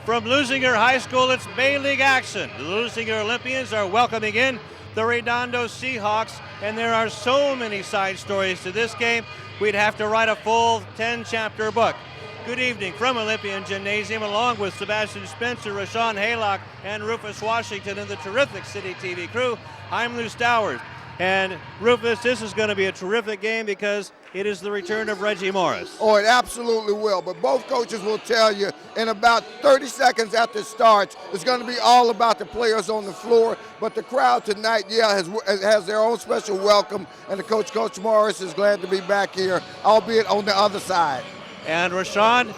From Leuzinger High School, it's Bay League action. The Leuzinger Olympians are welcoming in the Redondo Seahawks, and there are so many side stories to this game, we'd have to write a full 10-chapter book. Good evening from Olympian Gymnasium, along with Sebastian Spencer, Rashawn Haylock, and Rufus Washington and the terrific CityTV crew. I'm Lou Stowers. And Rufus, this is going to be a terrific game because it is the return of Reggie Morris. Oh, it absolutely will. But both coaches will tell you in about 30 seconds after it starts, it's going to be all about the players on the floor. But the crowd tonight, has their own special welcome. And the Coach Morris is glad to be back here, albeit on the other side. And Rashawn,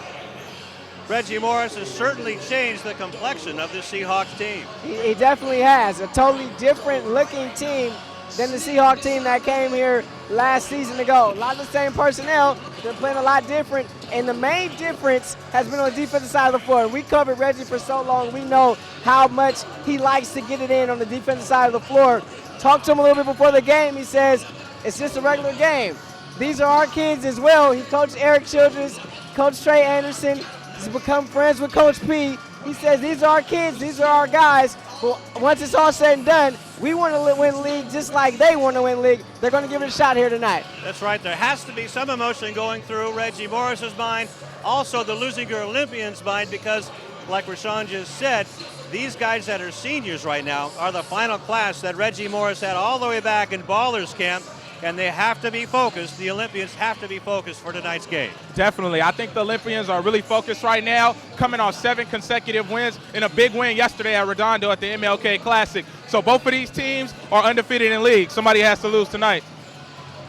Reggie Morris has certainly changed the complexion of the Seahawks team. He definitely has. A totally different looking team than the Seahawks team that came here last season ago. A lot of the same personnel, they're playing a lot different, and the main difference has been on the defensive side of the floor. We covered Reggie for so long, we know how much he likes to get it in on the defensive side of the floor. Talked to him a little bit before the game, he says, it's just a regular game. These are our kids as well. He coached Eric Childress, Coach Trey Anderson, he's become friends with Coach P. He says, these are our kids, these are our guys, but once it's all said and done, we want to win league just like they want to win league. They're going to give it a shot here tonight. That's right. There has to be some emotion going through Reggie Morris's mind, also the Leuzinger Olympians' mind, because, like Rashawn just said, these guys that are seniors right now are the final class that Reggie Morris had all the way back in Ballers Camp, and they have to be focused. The Olympians have to be focused for tonight's game. Definitely. I think the Olympians are really focused right now, coming off 7 consecutive wins and a big win yesterday at Redondo at the MLK Classic. So both of these teams are undefeated in league. Somebody has to lose tonight.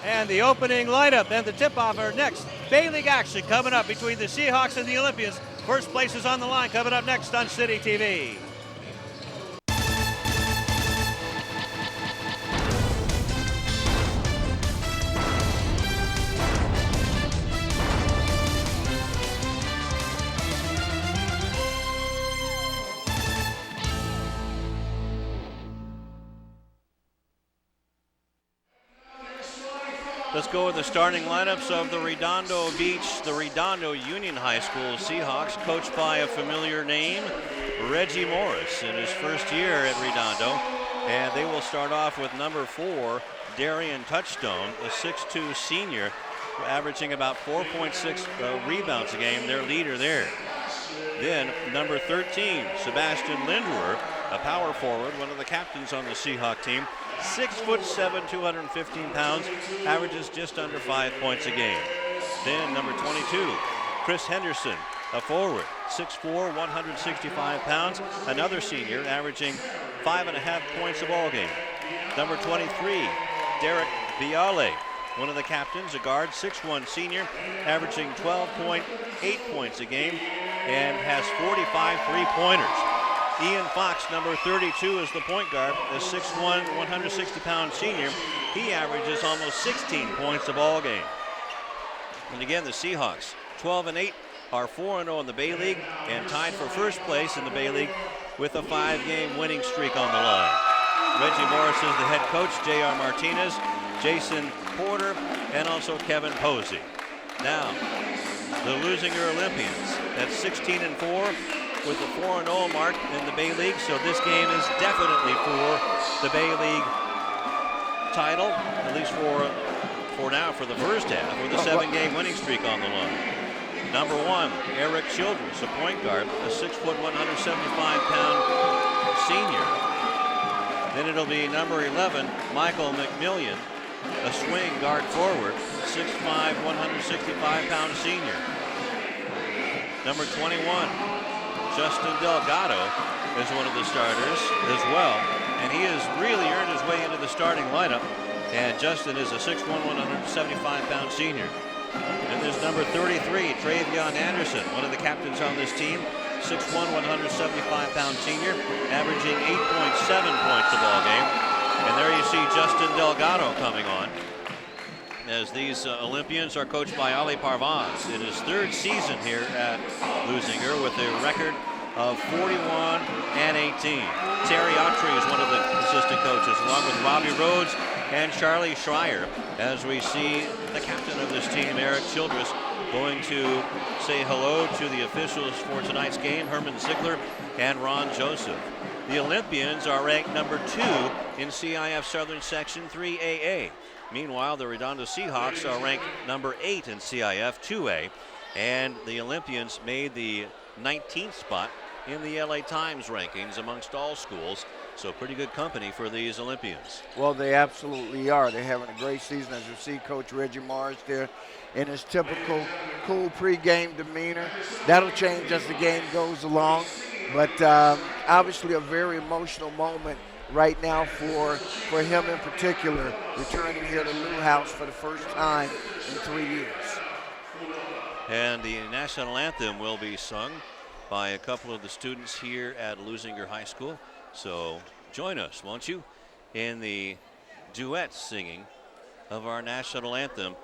And the opening lineup and the tip-off are next. Bay League action coming up between the Seahawks and the Olympians. First place is on the line coming up next on CityTV. Let's go with the starting lineups of the Redondo Union High School Seahawks, coached by a familiar name, Reggie Morris, in his first year at Redondo. And they will start off with number 4, Darian Touchstone, a 6'2 senior, averaging about 4.6 rebounds a game, their leader there. Then number 13, Sebastian Lindwer, a power forward, one of the captains on the Seahawk team. 6'7", 215 pounds, averages just under 5 points a game. Then number 22, Chris Henderson, a forward, 6'4", 165 pounds, another senior, averaging 5.5 points a ball game. Number 23, Derek Biale, one of the captains, a guard, 6'1" senior, averaging 12.8 points a game and has 45 three-pointers. Ian Fox, number 32, is the point guard, a 6'1", 160-pound senior. He averages almost 16 points a ball game. And again, the Seahawks, 12-8, are 4-0 in the Bay League and tied for first place in the Bay League with a 5-game winning streak on the line. Reggie Morris is the head coach, J.R. Martinez, Jason Porter, and also Kevin Posey. Now, the Leuzinger Olympians at 16-4. with the 4-0 mark in the Bay League, so this game is definitely for the Bay League title, at least for now, for the first half, with a 7-game winning streak on the line. Number 1, Eric Childress, a point guard, a 6', 175-pound senior. Then it'll be number 11, Michael McMillian, a swing guard forward, 6'5", 165-pound senior. Number 21, Justin Delgado is one of the starters as well, and he has really earned his way into the starting lineup. And Justin is a 6'1", 175-pound senior. And there's number 33, Travion Anderson, one of the captains on this team, 6'1", 175-pound senior, averaging 8.7 points a ball game. And there you see Justin Delgado coming on, as these Olympians are coached by Ali Parvaz in his 3rd season here at Leuzinger with a record of 41-18. Terry Autry is one of the assistant coaches, along with Robbie Rhodes and Charlie Schreier, as we see the captain of this team, Eric Childress, going to say hello to the officials for tonight's game, Herman Ziegler and Ron Joseph. The Olympians are ranked number 2 in CIF Southern Section 3AA. Meanwhile, the Redondo Seahawks are ranked number 8 in CIF 2A, and the Olympians made the 19th spot in the LA Times rankings amongst all schools. So pretty good company for these Olympians. Well, they absolutely are. They're having a great season, as you see Coach Reggie Morris there in his typical cool pregame demeanor. That'll change as the game goes along, but obviously a very emotional moment right now for him in particular, returning here to Newhouse for the first time in 3 years. And the national anthem will be sung by a couple of the students here at Leuzinger High School. So join us, won't you, in the duet singing of our national anthem.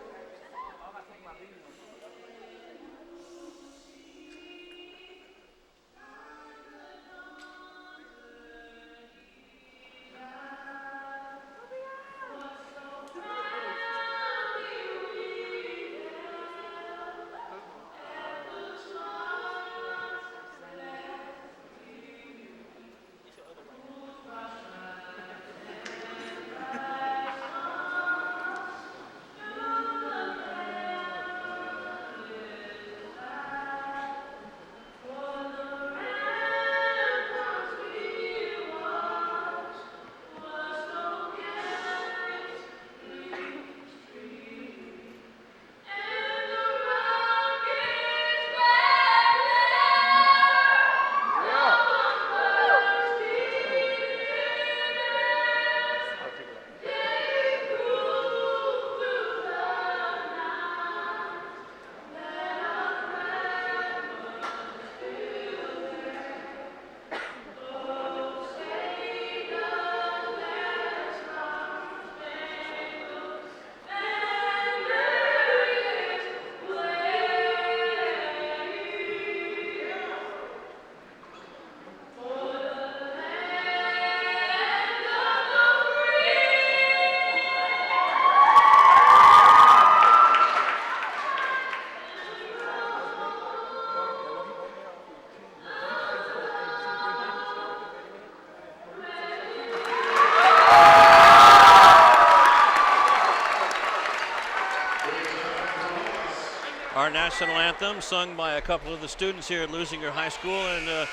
Our national anthem sung by a couple of the students here at Leuzinger High School, and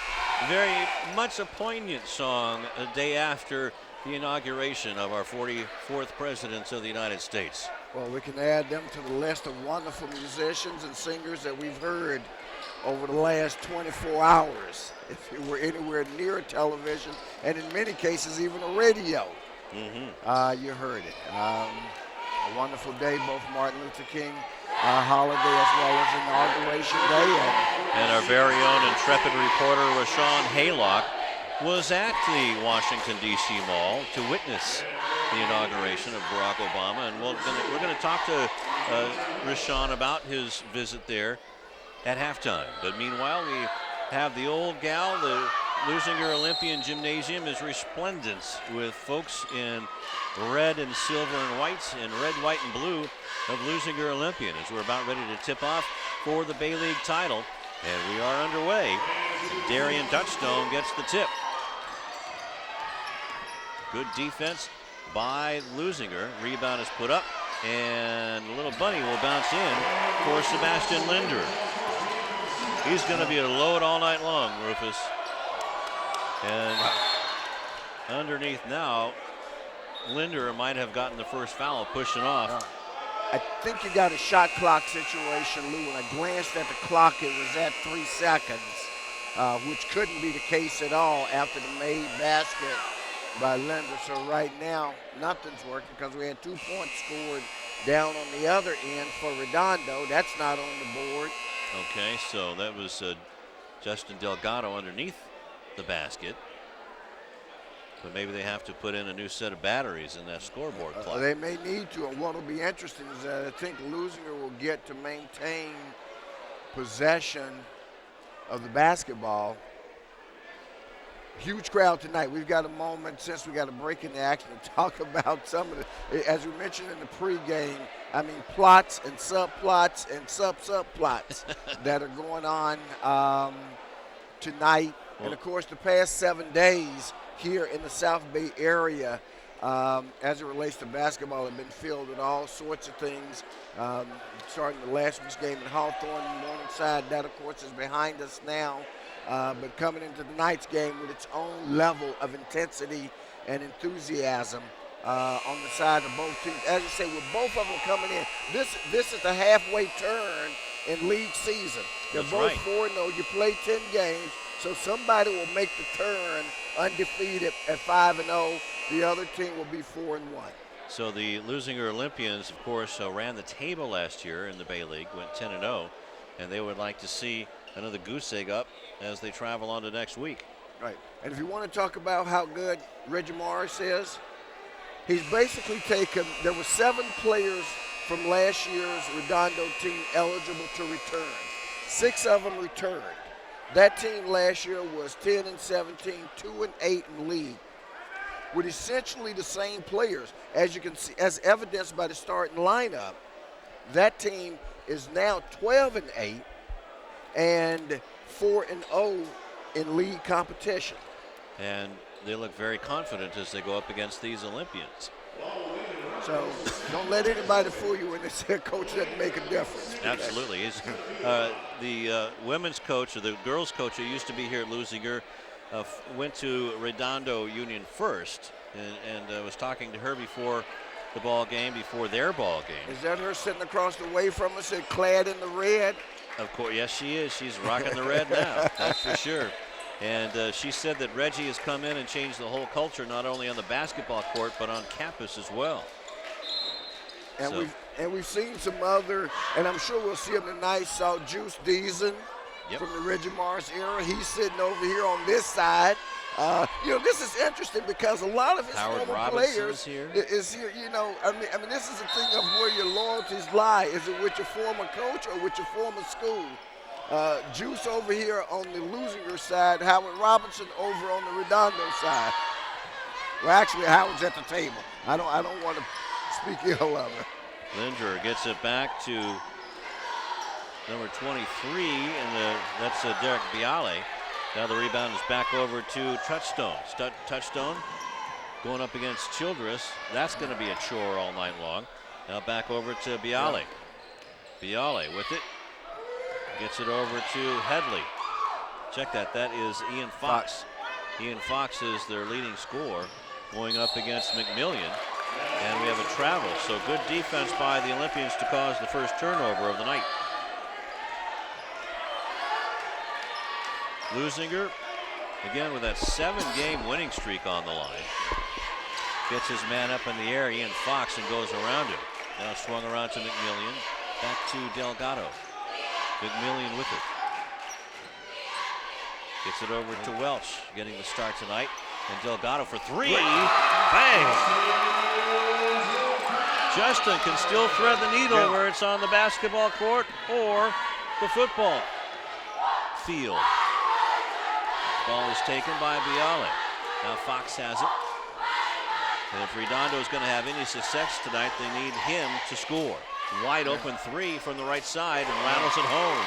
very much a poignant song a day after the inauguration of our 44th presidents of the United States. Well, we can add them to the list of wonderful musicians and singers that we've heard over the last 24 hours. If you were anywhere near a television, and in many cases even a radio, you heard it. A wonderful day, both Martin Luther King holiday as well as Inauguration Day. And our very own intrepid reporter, Rashawn Haylock, was at the Washington, D.C. Mall to witness the inauguration of Barack Obama. And we're going to talk to Rashawn about his visit there at halftime. But meanwhile, we have the old gal. The Leuzinger Olympian Gymnasium is resplendent with folks in red and silver and whites, and red, white, and blue of Leuzinger Olympian, as we're about ready to tip off for the Bay League title. And we are underway. Darian Touchstone gets the tip. Good defense by Leuzinger. Rebound is put up, and the little bunny will bounce in for Sebastian Linder. He's going to be a load all night long, Rufus. And underneath now, Linder might have gotten the first foul, pushing off. I think you got a shot clock situation, Lou. When I glanced at the clock, it was at 3 seconds, which couldn't be the case at all after the made basket by Linder. So right now, nothing's working because we had 2 points scored down on the other end for Redondo. That's not on the board. Okay, so that was Justin Delgado underneath the basket. But maybe they have to put in a new set of batteries in that scoreboard clock. They may need to, and what will be interesting is that I think Leuzinger will get to maintain possession of the basketball Huge crowd tonight. We've got a moment since we got a break in the action to talk about some of the, as we mentioned in the pregame, I mean, plots and subplots and subplots that are going on tonight. And, of course, the past 7 days here in the South Bay area as it relates to basketball have been filled with all sorts of things. Starting the last week's game in Hawthorne, Morningside, that, of course, is behind us now. But coming into tonight's game with its own level of intensity and enthusiasm on the side of both teams. As you say, with both of them coming in, this is the halfway turn in league season. They're That's both right. 4-0. You play 10 games, so somebody will make the turn undefeated at 5-0. The other team will be 4-1. So the Leuzinger Olympians, of course, ran the table last year in the Bay League, went 10-0, and they would like to see another goose egg up as they travel on to next week. Right. And if you want to talk about how good Reggie Morris is, he's basically taken, there were 7 players from last year's Redondo team eligible to return. 6 of them returned. That team last year was 10-17, 2-8 in league, with essentially the same players. As you can see, as evidenced by the starting lineup, that team is now 12-8 and 4-0 in league competition. And they look very confident as they go up against these Olympians. So don't let anybody fool you when they say a coach doesn't make a difference. Absolutely. He's, the women's coach, or the girls' coach who used to be here at Leuzinger, went to Redondo Union first, and was talking to her before the ball game, before their ball game. Is that her sitting across the way from us and clad in the red? Of course, yes, she is. She's rocking the red now, that's for sure. And she said that Reggie has come in and changed the whole culture, not only on the basketball court, but on campus as well. And So- we've seen some other, and I'm sure we'll see him tonight. Saw Juice Deason from the Reggie Morris era. He's sitting over here on this side. This is interesting because a lot of his Howard former Robinson players is here. is here. I mean, this is the thing of where your loyalties lie. Is it with your former coach or with your former school? Juice over here on the Leuzinger side, Howard Robinson over on the Redondo side. Well, actually, Howard's at the table. I don't want to speak ill of it. Linder gets it back to number 23, and that's Derek Biale. Now the rebound is back over to Touchstone. Touchstone going up against Childress. That's going to be a chore all night long. Now back over to Biale. Biale with it. Gets it over to Headley. Check that. That is Ian Fox. Ian Fox is their leading scorer going up against McMillian. And we have a travel. So good defense by the Olympians to cause the first turnover of the night. Leuzinger, again with that 7-game winning streak on the line. Gets his man up in the air, Ian Fox, and goes around him. Now swung around to McMillian. Back to Delgado. McMillian with it. Gets it over to Welch, getting the start tonight. And Delgado for 3. Bang! Justin can still thread the needle where it's on the basketball court or the football field. Ball is taken by Biale. Now Fox has it. And if Redondo is going to have any success tonight, they need him to score. Wide open 3 from the right side, and rattles it home.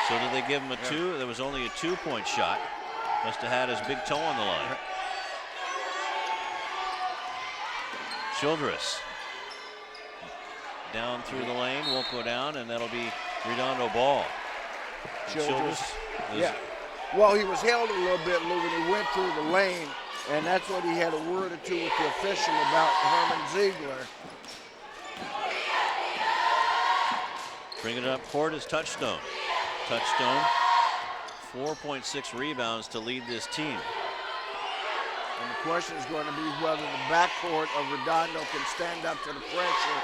So did they give him a 2? There was only a 2-point shot. Must have had his big toe on the line. Childress down through the lane, won't go down, and that'll be Redondo ball. Childress. Well, he was held a little bit, Lou, when he went through the lane, and that's what he had a word or two with the official about Herman Ziegler. Bringing it up court is Touchstone. Touchstone, 4.6 rebounds to lead this team. And the question is going to be whether the backcourt of Redondo can stand up to the pressure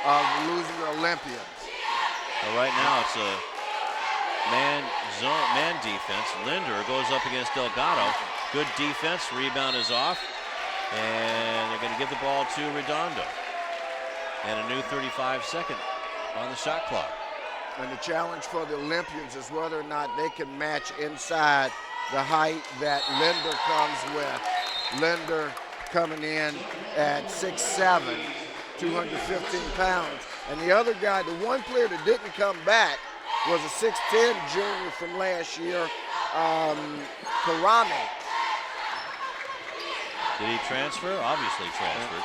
of the Leuzinger Olympians. Well, right now it's a man defense. Linder goes up against Delgado. Good defense. Rebound is off. And they're going to give the ball to Redondo. And a new 35-second on the shot clock. And the challenge for the Olympians is whether or not they can match inside the height that Linder comes with. Linder coming in at 6'7", 215 pounds. And the other guy, the one player that didn't come back, was a 6'10" junior from last year, Karame. Did he transfer? Obviously transferred.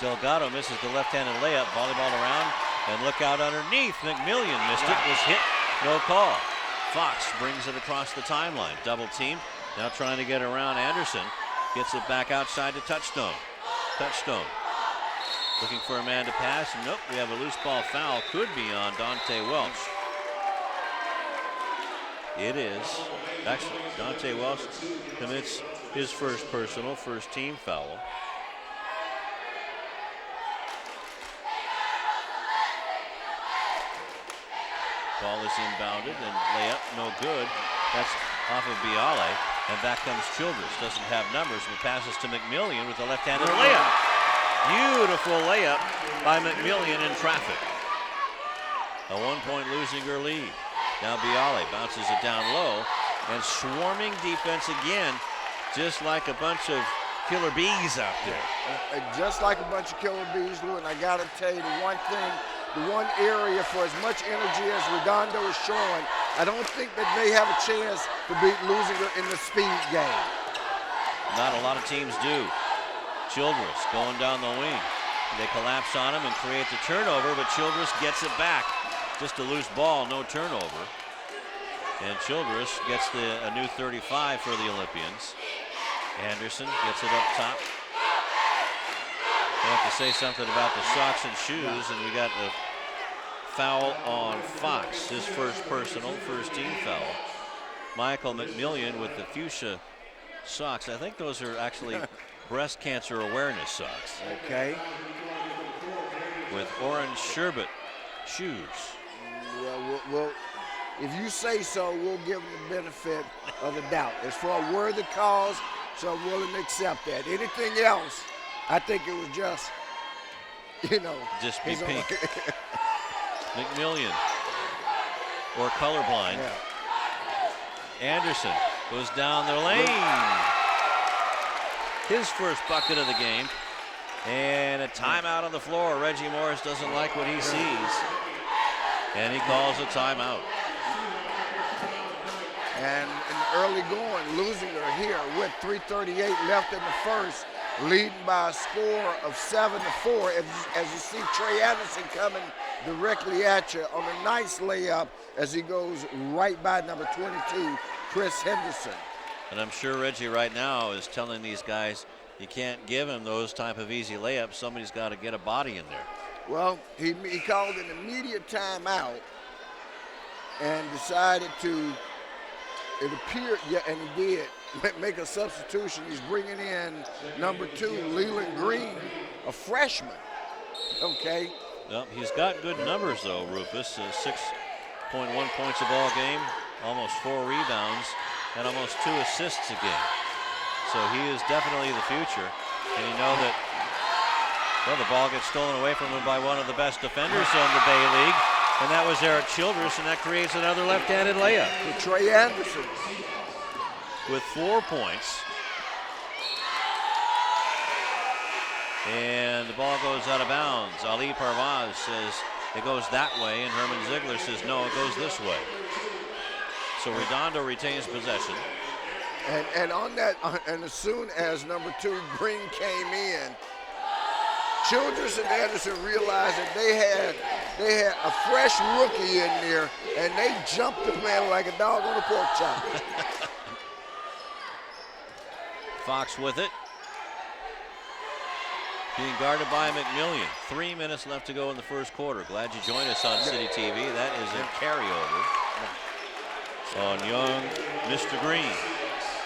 Delgado misses the left-handed layup, volleyball around, and look out underneath. McMillian missed it, was hit, no call. Fox brings it across the timeline, double team, now trying to get around Anderson. Gets it back outside to Touchstone. Touchstone looking for a man to pass. Nope, we have a loose ball foul. Could be on Dante Welch. It is. Actually, Dante Welch commits his first personal, first team foul. Ball is inbounded and layup no good. That's off of Biale, and back comes Childress. Doesn't have numbers, but passes to McMillian with a left-handed layup. Beautiful layup by McMillian in traffic. A 1-point Leuzinger lead. Now Biale bounces it down low, and swarming defense again, just like a bunch of killer bees out there. Just like a bunch of killer bees, Lou, and I gotta tell you the one thing, the one area for as much energy as Redondo is showing, I don't think that they have a chance to beat Leuzinger in the speed game. Not a lot of teams do. Childress going down the wing. They collapse on him and create the turnover, but Childress gets it back. Just a loose ball, no turnover. And Childress gets a new 35 for the Olympians. Anderson gets it up top. I have to say something about the socks and shoes, and we got the foul on Fox, his first personal, first team foul. Michael McMillian with the fuchsia socks. I think those are actually breast cancer awareness socks. Okay. With orange sherbet shoes. Well, if you say so, we'll give them the benefit of the doubt. As for a worthy cause, so I'm willing to accept that. Anything else, I think it was just, Just be pink. McMillian, or colorblind. Yeah. Anderson goes down the lane. His first bucket of the game. And a timeout on the floor. Reggie Morris doesn't like what he sees. And he calls a timeout. And in the early going, Leuzinger here with 3:38 left in the first, leading by a score of 7-4. As you see Trey Anderson coming directly at you on a nice layup as he goes right by number 22, Chris Henderson. And I'm sure Reggie right now is telling these guys, you can't give him those type of easy layups. Somebody's got to get a body in there. Well, he called an immediate timeout and decided to, it appeared, yeah, and he did, make a substitution. He's bringing in number 2, Leland Green, a freshman. Okay. Well, he's got good numbers though, Rufus. 6.1 points a ball game, almost 4 rebounds, and almost 2 assists a game. So he is definitely the future. And you know that, well, the ball gets stolen away from him by one of the best defenders on the Bay League, and that was Eric Childress, and that creates another left-handed layup. For Trey Anderson. With 4 points. And the ball goes out of bounds. Ali Parvaz says it goes that way, and Herman Ziegler says no, it goes this way. So Redondo retains possession. And on that, and as soon as number 2 Green came in, Childress and Anderson realized that they had a fresh rookie in there, and they jumped the man like a dog on a pork chop. Fox with it. Being guarded by McMillian. 3 minutes left to go in the first quarter. Glad you joined us on CityTV. That is a carryover on young Mr. Green.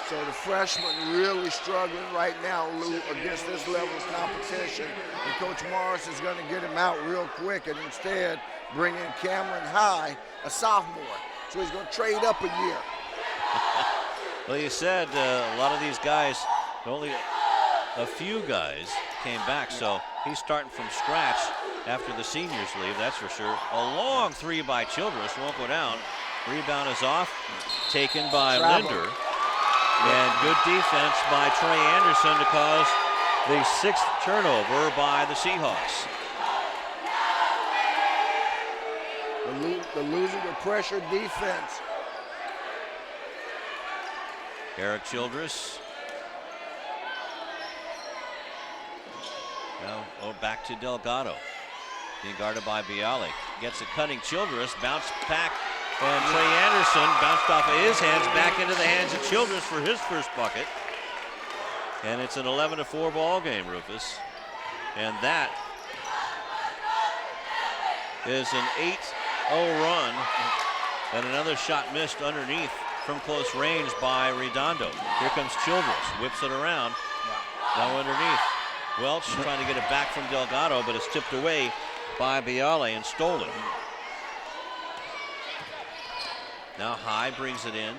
So the freshman really struggling right now, Lou, against this level of competition. And Coach Morris is going to get him out real quick and instead bring in Cameron High, a sophomore. So he's going to trade up a year. Well, you said a lot of these guys, only a few guys came back, so he's starting from scratch after the seniors leave, that's for sure. A long three by Childress, won't go down. Rebound is off, taken by Linder. And good defense by Trey Anderson to cause the 6th turnover by the Seahawks. The Leuzinger pressure defense. Eric Childress. Now, back to Delgado. Being guarded by Bialy. Gets a cutting Childress, bounce back, and Trey Anderson bounced off of his hands back into the hands of Childress for his first bucket. And it's an 11-4 ball game, Rufus. And that is an 8-0 run. And another shot missed underneath from close range by Redondo. Here comes Childress, whips it around. Now underneath. Welch trying to get it back from Delgado, but it's tipped away by Bialy and stolen. Now High brings it in,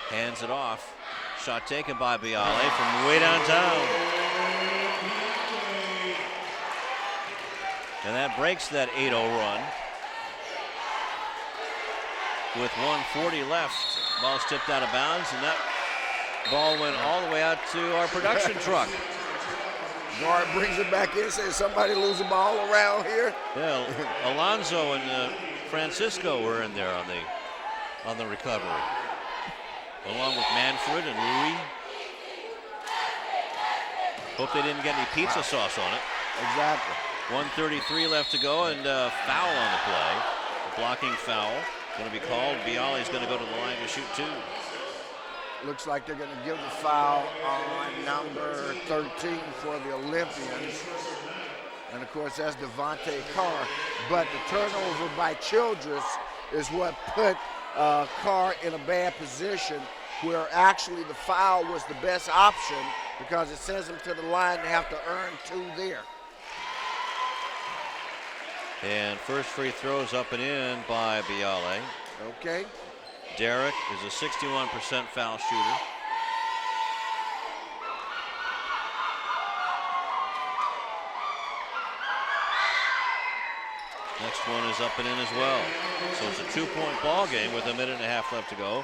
hands it off. Shot taken by Bialy from way downtown. And that breaks that 8-0 run. With 1:40 left, ball's tipped out of bounds, and that ball went all the way out to our production truck. Guard brings it back in, says somebody lose the ball around here. Yeah, Alonzo and Francisco were in there on the recovery, along with Manfred and Louis. Hope they didn't get any pizza sauce on it. Exactly. 1:33 left to go, and foul on the play. A blocking foul going to be called. Bialy's going to go to the line to shoot 2. Looks like they're going to give the foul on number 13 for the Olympians. And of course, that's Devontae Carr. But the turnover by Childress is what put Carr in a bad position, where actually the foul was the best option because it sends them to the line. They have to earn 2 there. And first free throw is up and in by Bialy. Okay. Derek is a 61% foul shooter. Next one is up and in as well. So it's a 2-point ball game with a minute and a half left to go.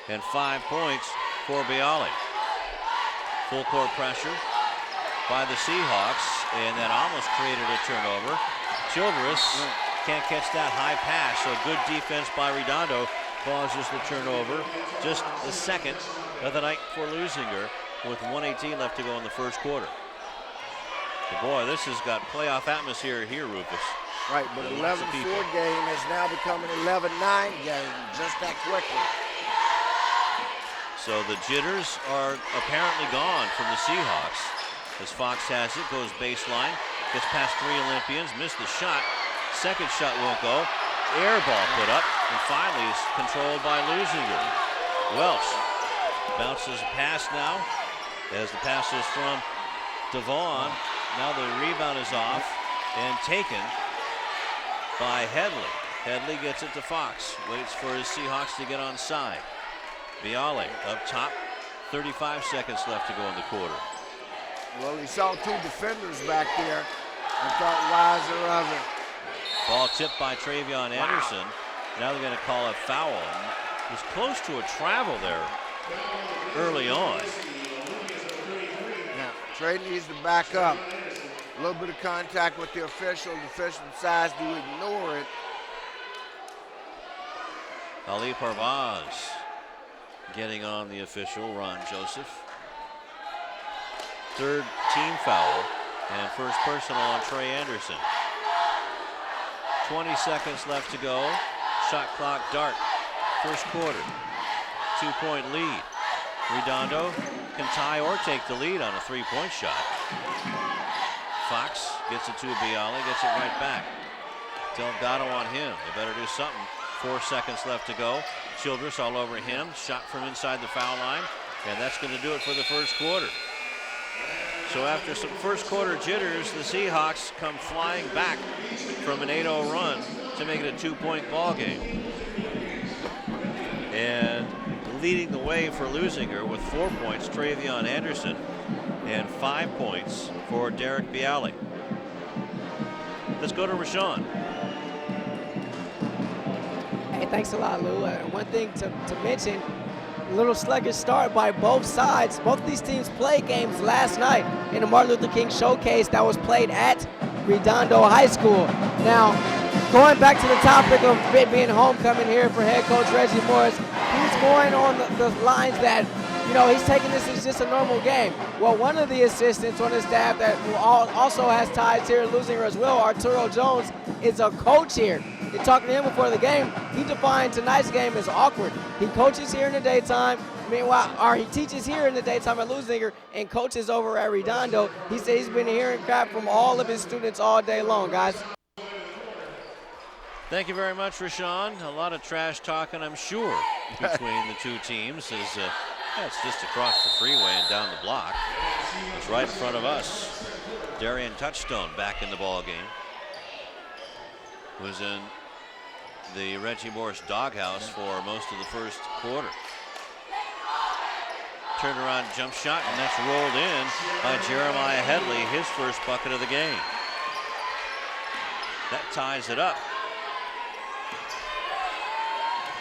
And 5 points for Bialy. Full court pressure by the Seahawks, and that almost created a turnover. Childress can't catch that high pass, so good defense by Redondo causes the turnover. Just the second of the night for Leuzinger with 1:18 left to go in the first quarter. But boy, this has got playoff atmosphere here, Rufus. Right, but 11-4 game has now become an 11-9 game just that quickly. So the jitters are apparently gone from the Seahawks. As Fox has it, goes baseline, gets past 3 Olympians, missed the shot. Second shot won't go. Air ball put up, and finally is controlled by Leuzinger. Welch bounces a pass now, as the pass is from Devon. Now the rebound is off and taken by Headley. Headley gets it to Fox, waits for his Seahawks to get on side. Bialy up top, 35 seconds left to go in the quarter. Well, he saw 2 defenders back there and thought wiser of it. Ball tipped by Travion Anderson. Now they're going to call a foul. It was close to a travel there early on. Now, Trey needs to back up. A little bit of contact with the official. The official decides to ignore it. Ali Parvaz getting on the official, Ron Joseph. 3rd team foul and first personal on Trey Anderson. 20 seconds left to go. Shot clock dart. First quarter. 2-point lead. Redondo can tie or take the lead on a 3-point shot. Fox gets it to Bialy, gets it right back. Delgado on him. They better do something. 4 seconds left to go. Childress all over him. Shot from inside the foul line. And that's going to do it for the first quarter. So after some first quarter jitters, the Seahawks come flying back from an 8-0 run to make it a 2-point ball game. And leading the way for Leuzinger with 4 points, Travion Anderson, and 5 points for Derek Bialy. Let's go to Rashawn. Hey, thanks a lot, Lou. One thing to mention, a little sluggish start by both sides. Both of these teams played games last night in the Martin Luther King Showcase that was played at Redondo High School. Now, going back to the topic of it being homecoming here for head coach Reggie Morris, he's going on the lines that, he's taking this as just a normal game. Well, one of the assistants on his staff that also has ties here in Leuzinger as well, Arturo Jones, is a coach here. And talking to him before the game, he defined tonight's game as awkward. He coaches here in the daytime, he teaches here in the daytime at Leuzinger and coaches over at Redondo. He said he's been hearing crap from all of his students all day long, guys. Thank you very much, Rashawn. A lot of trash talking, I'm sure, between the two teams. It's just across the freeway and down the block. It's right in front of us. Darian Touchstone back in the ball game. Was in the Reggie Morris doghouse for most of the first quarter. Turnaround jump shot, and that's rolled in by Jeremiah Headley, his first bucket of the game. That ties it up.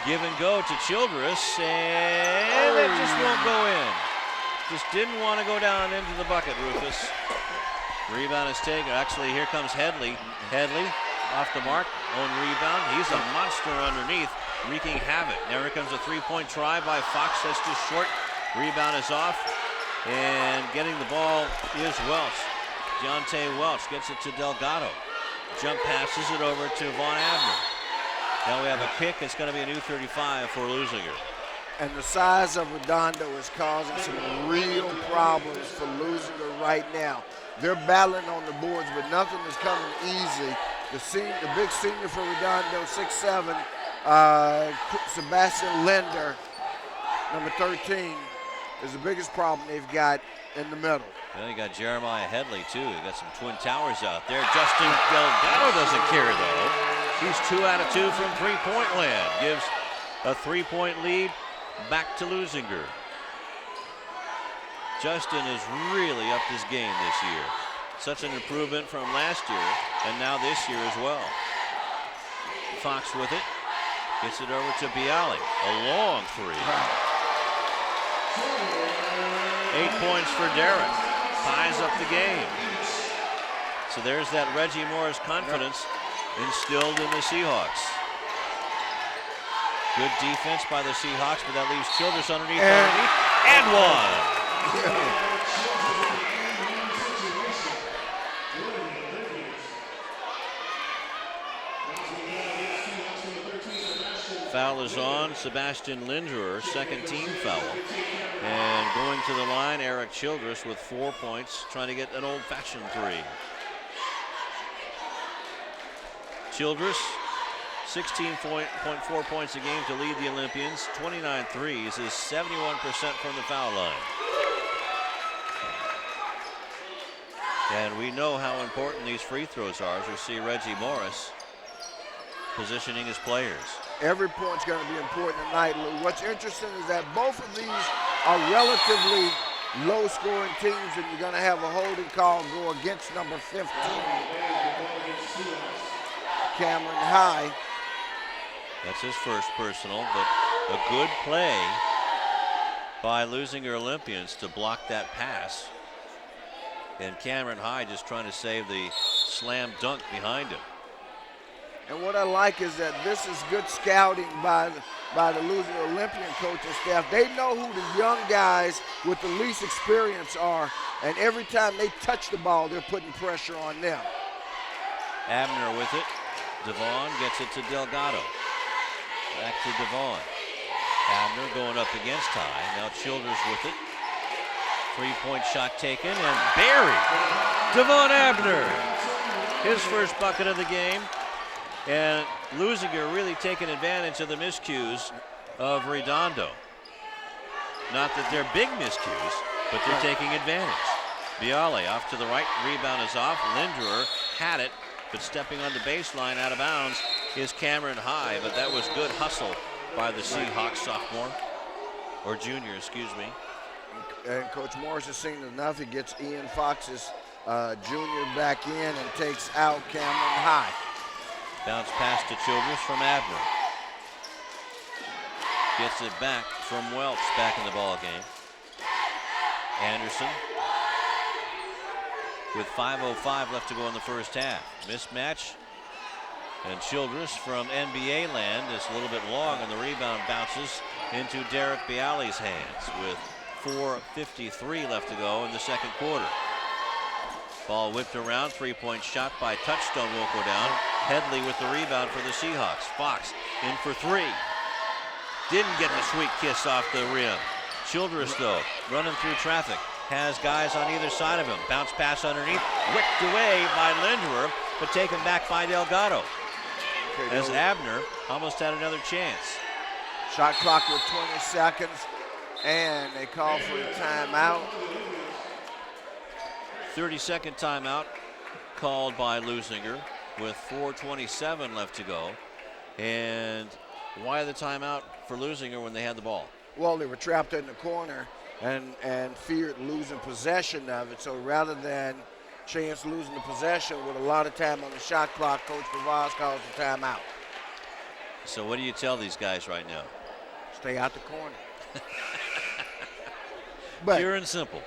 Give and go to Childress, and it just won't go in. Just didn't want to go down into the bucket, Rufus. Rebound is taken. Actually, here comes Headley. Headley off the mark, own rebound. He's a monster underneath, wreaking havoc. Now here comes a three-point try by Fox. That's just short. Rebound is off, and getting the ball is Welch. Deontay Welch gets it to Delgado. Jump passes it over to Von Abner. Now we have a kick. It's going to be a new 35 for Leuzinger. And the size of Redondo is causing some real problems for Leuzinger right now. They're battling on the boards, but nothing is coming easy. The big senior for Redondo, 6'7", Sebastian Linder, number 13, is the biggest problem they've got in the middle. Well, you got Jeremiah Headley, too. You got some twin towers out there. Justin Delgado doesn't care, though. He's 2 out of 2 from three-point land. Gives a 3-point lead back to Leuzinger. Justin has really upped his game this year. Such an improvement from last year, and now this year as well. Fox with it. Gets it over to Bialy. A long three. 8 points for Derek. Ties up the game. So there's that Reggie Morris confidence instilled in the Seahawks. Good defense by the Seahawks, but that leaves Childress underneath, and one. Foul is on Sebastian Linderer, second team foul. And going to the line, Eric Childress with 4 points, trying to get an old-fashioned three. Childress, 16.4 points a game to lead the Olympians, 29 threes, is 71% from the foul line. And we know how important these free throws are as we see Reggie Morris positioning his players. Every point's going to be important tonight, Lou. What's interesting is that both of these are relatively low-scoring teams, and you're going to have a holding call go against number 15, Cameron High. That's his first personal, but a good play by Leuzinger Olympians to block that pass. And Cameron High just trying to save the slam dunk behind him. And what I like is that this is good scouting by the Leuzinger Olympian coaching staff. They know who the young guys with the least experience are, and every time they touch the ball, they're putting pressure on them. Abner with it. Devon gets it to Delgado. Back to Devon. Abner going up against High. Now Childress with it. Three-point shot taken and buried. Devon Abner, his first bucket of the game. And Leuzinger really taking advantage of the miscues of Redondo. Not that they're big miscues, but they're taking advantage. Bialy off to the right, rebound is off. Linderer had it, but stepping on the baseline out of bounds is Cameron High, but that was good hustle by the Seahawks sophomore, or junior, excuse me. And Coach Morris has seen enough. He gets Ian Fox's junior back in and takes out Cameron High. Bounce pass to Childress from Abner. Gets it back from Welch back in the ball game. Anderson with 5:05 left to go in the first half. Mismatch. And Childress from NBA land is a little bit long, and the rebound bounces into Derek Bialy's hands with 4:53 left to go in the second quarter. Ball whipped around, three-point shot by Touchstone won't go down. Headley with the rebound for the Seahawks. Fox in for three. Didn't get the sweet kiss off the rim. Childress, though, running through traffic, has guys on either side of him. Bounce pass underneath, whipped away by Linderer, but taken back by Delgado. As Abner almost had another chance. Shot clock with 20 seconds, and they call for a timeout. 30-second timeout called by Leuzinger with 4:27 left to go. And why the timeout for Leuzinger when they had the ball? Well, they were trapped in the corner and feared losing possession of it. So rather than chance losing the possession with a lot of time on the shot clock, Coach Pavaz calls the timeout. So what do you tell these guys right now? Stay out the corner. But, pure and simple.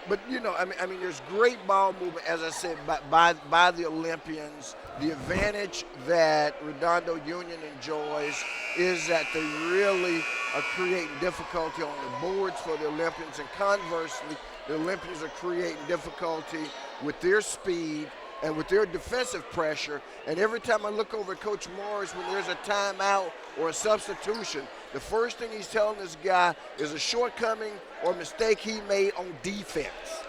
But you know, I mean, there's great ball movement, as I said, by the Olympians. The advantage that Redondo Union enjoys is that they really are creating difficulty on the boards for the Olympians, and conversely, the Olympians are creating difficulty with their speed and with their defensive pressure. And every time I look over at Coach Morris when there's a timeout or a substitution, the first thing he's telling this guy is a shortcoming or mistake he made on defense.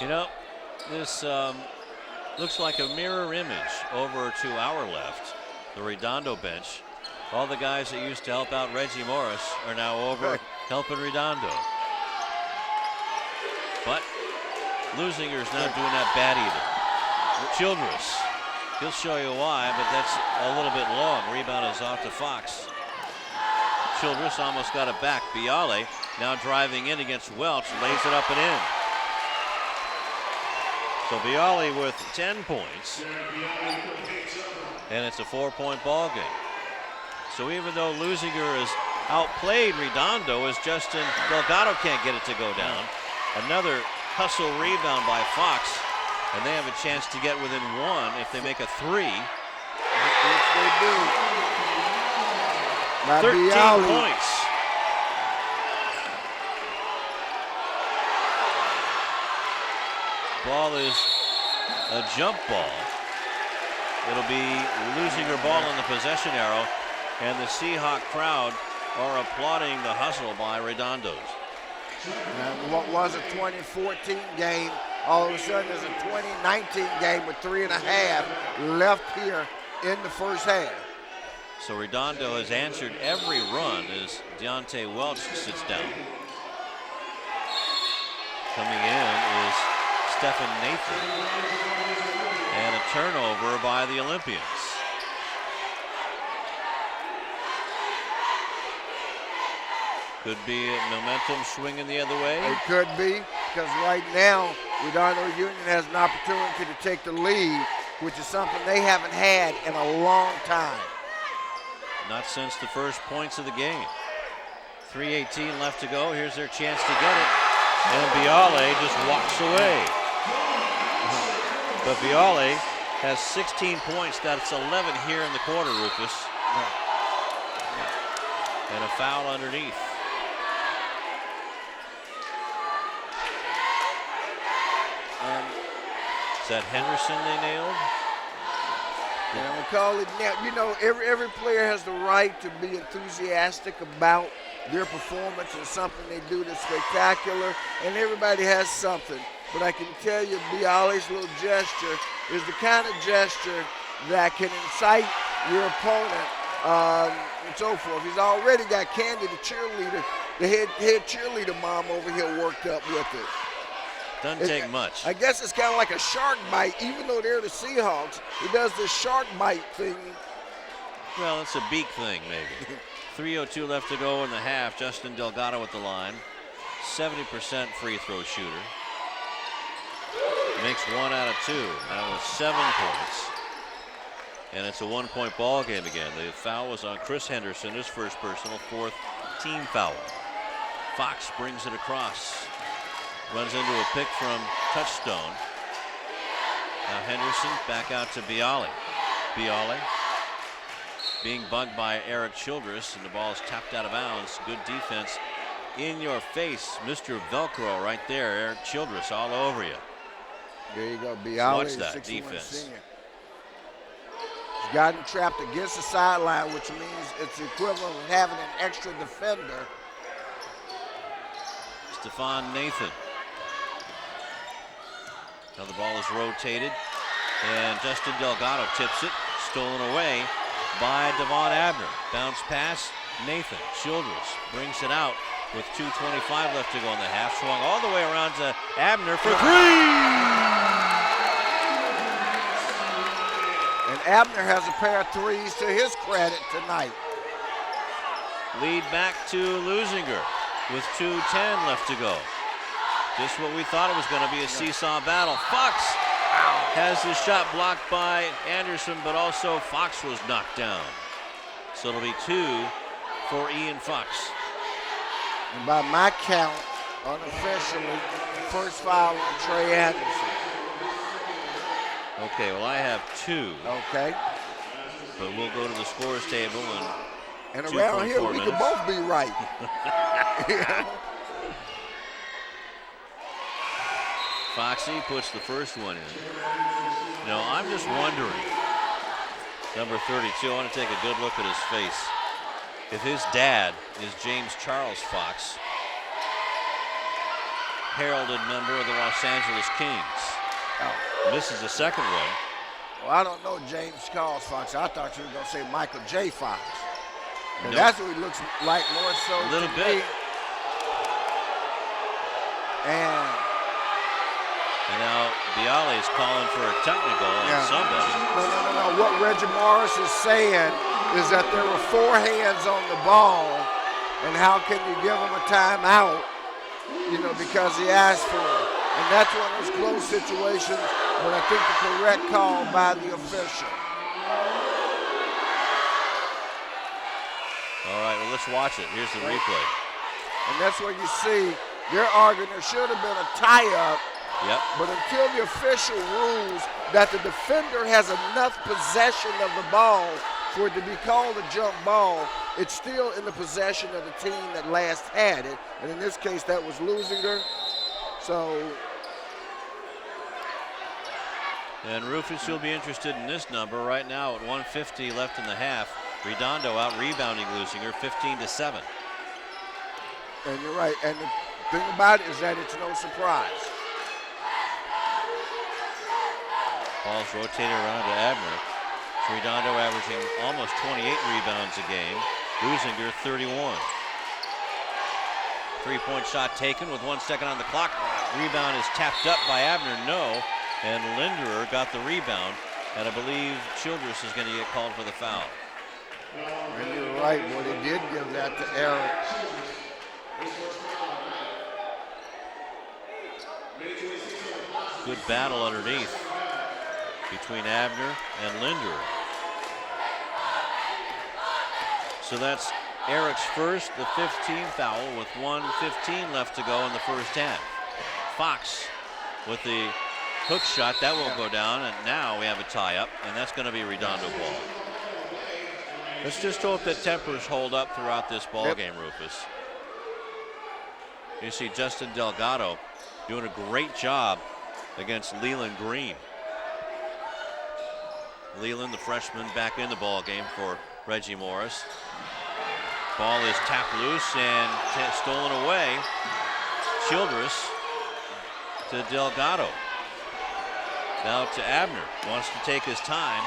You know, this looks like a mirror image over to our left, the Redondo bench. All the guys that used to help out Reggie Morris are now over helping Redondo. But Leuzinger's not doing that bad either. Childress, he'll show you why, but that's a little bit long. Rebound is off to Fox. Childress almost got it back. Bialy now driving in against Welch, lays it up and in. So Bialy with 10 points, and it's a 4-point ball game. So even though Leuzinger has outplayed Redondo, as Justin Delgado can't get it to go down, another hustle rebound by Fox, and they have a chance to get within one if they make a three. Which they do. 13 Bialy. points. Ball is a jump ball. It'll be Leuzinger ball in the possession arrow, and the Seahawk crowd are applauding the hustle by Redondo's. And what was a 2014 game, all of a sudden is a 2019 game with 3.5 left here in the first half. So Redondo has answered every run as Deontay Welch sits down. Coming in is Stephen Nathan. And a turnover by the Olympians. Could be a momentum swinging the other way. It could be, because right now, Redondo Union has an opportunity to take the lead, which is something they haven't had in a long time. Not since the first points of the game. 3:18 left to go. Here's their chance to get it. And Bialy just walks away. But Bialy has 16 points. That's 11 here in the quarter, Rufus. And a foul underneath. Is that Henderson they nailed? And we call it now. You know, every player has the right to be enthusiastic about their performance and something they do that's spectacular, and everybody has something. But I can tell you, Bialy's little gesture is the kind of gesture that can incite your opponent and so forth. He's already got Candy, the cheerleader, the head cheerleader mom over here worked up with it. Doesn't take much. I guess it's kind of like a shark bite, even though they're the Seahawks. He does this shark bite thing. Well, it's a beak thing, maybe. 3:02 left to go in the half. Justin Delgado at the line. 70% free throw shooter. Makes 1 out of 2. That was 7 points. And it's a 1-point ball game again. The foul was on Chris Henderson, his first personal, 4th team foul. Fox brings it across. Runs into a pick from Touchstone. Now Henderson back out to Bialy. Bialy being bugged by Eric Childress, and the ball is tapped out of bounds. Good defense. In your face, Mr. Velcro right there. Eric Childress all over you. There you go, Bialy. Watch that defense. Senior. He's gotten trapped against the sideline, which means it's the equivalent of having an extra defender. Stephon Nathan. Now the ball is rotated, and Justin Delgado tips it. Stolen away by Devon Abner. Bounce pass, Nathan. Childress brings it out with 2:25 left to go in the half. Swung all the way around to Abner for 3! And Abner has a pair of threes to his credit tonight. Lead back to Leuzinger with 2:10 left to go. Just what we thought it was going to be, a seesaw battle. Fox has his shot blocked by Anderson, but also Fox was knocked down. So it'll be 2 for Ian Fox. And by my count, unofficially, first foul on Trey Anderson. Okay, well I have 2. Okay. But we'll go to the scores table and around here we could both be right. Foxy puts the first one in. You know, I'm just wondering, number 32, I want to take a good look at his face. If his dad is James Charles Fox, heralded member of the Los Angeles Kings. Misses the second one. Well, I don't know James Charles Fox. I thought you were going to say Michael J. Fox. And Nope. that's what he looks like more so A little to bit. me. And now Bialy is calling for a technical on somebody. No. What Reggie Morris is saying is that there were 4 hands on the ball, and how can you give him a timeout, because he asked for it. And that's one of those close situations, but I think the correct call by the official. All right, well, let's watch it. Here's the replay. And that's where you see they're arguing there should have been a tie-up. Yep. But until the official rules that the defender has enough possession of the ball for it to be called a jump ball, it's still in the possession of the team that last had it. And in this case, that was Leuzinger. So. And Rufus, you'll be interested in this number right now at 1:50 left in the half. Redondo out rebounding Leuzinger 15-7. And you're right. And the thing about it is that it's no surprise. Ball's rotated around to Abner. Redondo averaging almost 28 rebounds a game. Leuzinger 31. 3-point shot taken with 1 second on the clock. Rebound is tapped up by Abner, no. And Linderer got the rebound. And I believe Childress is going to get called for the foul. And you're right, boy, they did give that to Eric. Good battle underneath between Abner and Linderer. So that's Eric's first, the 15th foul with 1:15 left to go in the first half. Fox with the hook shot, that will go down, and now we have a tie-up, and that's going to be Redondo ball. Let's just hope that tempers hold up throughout this ball game, Rufus. You see Justin Delgado doing a great job against Leland Green. Leland, the freshman, back in the ball game for Reggie Morris. Ball is tapped loose and stolen away. Childress to Delgado. Now to Abner. Wants to take his time.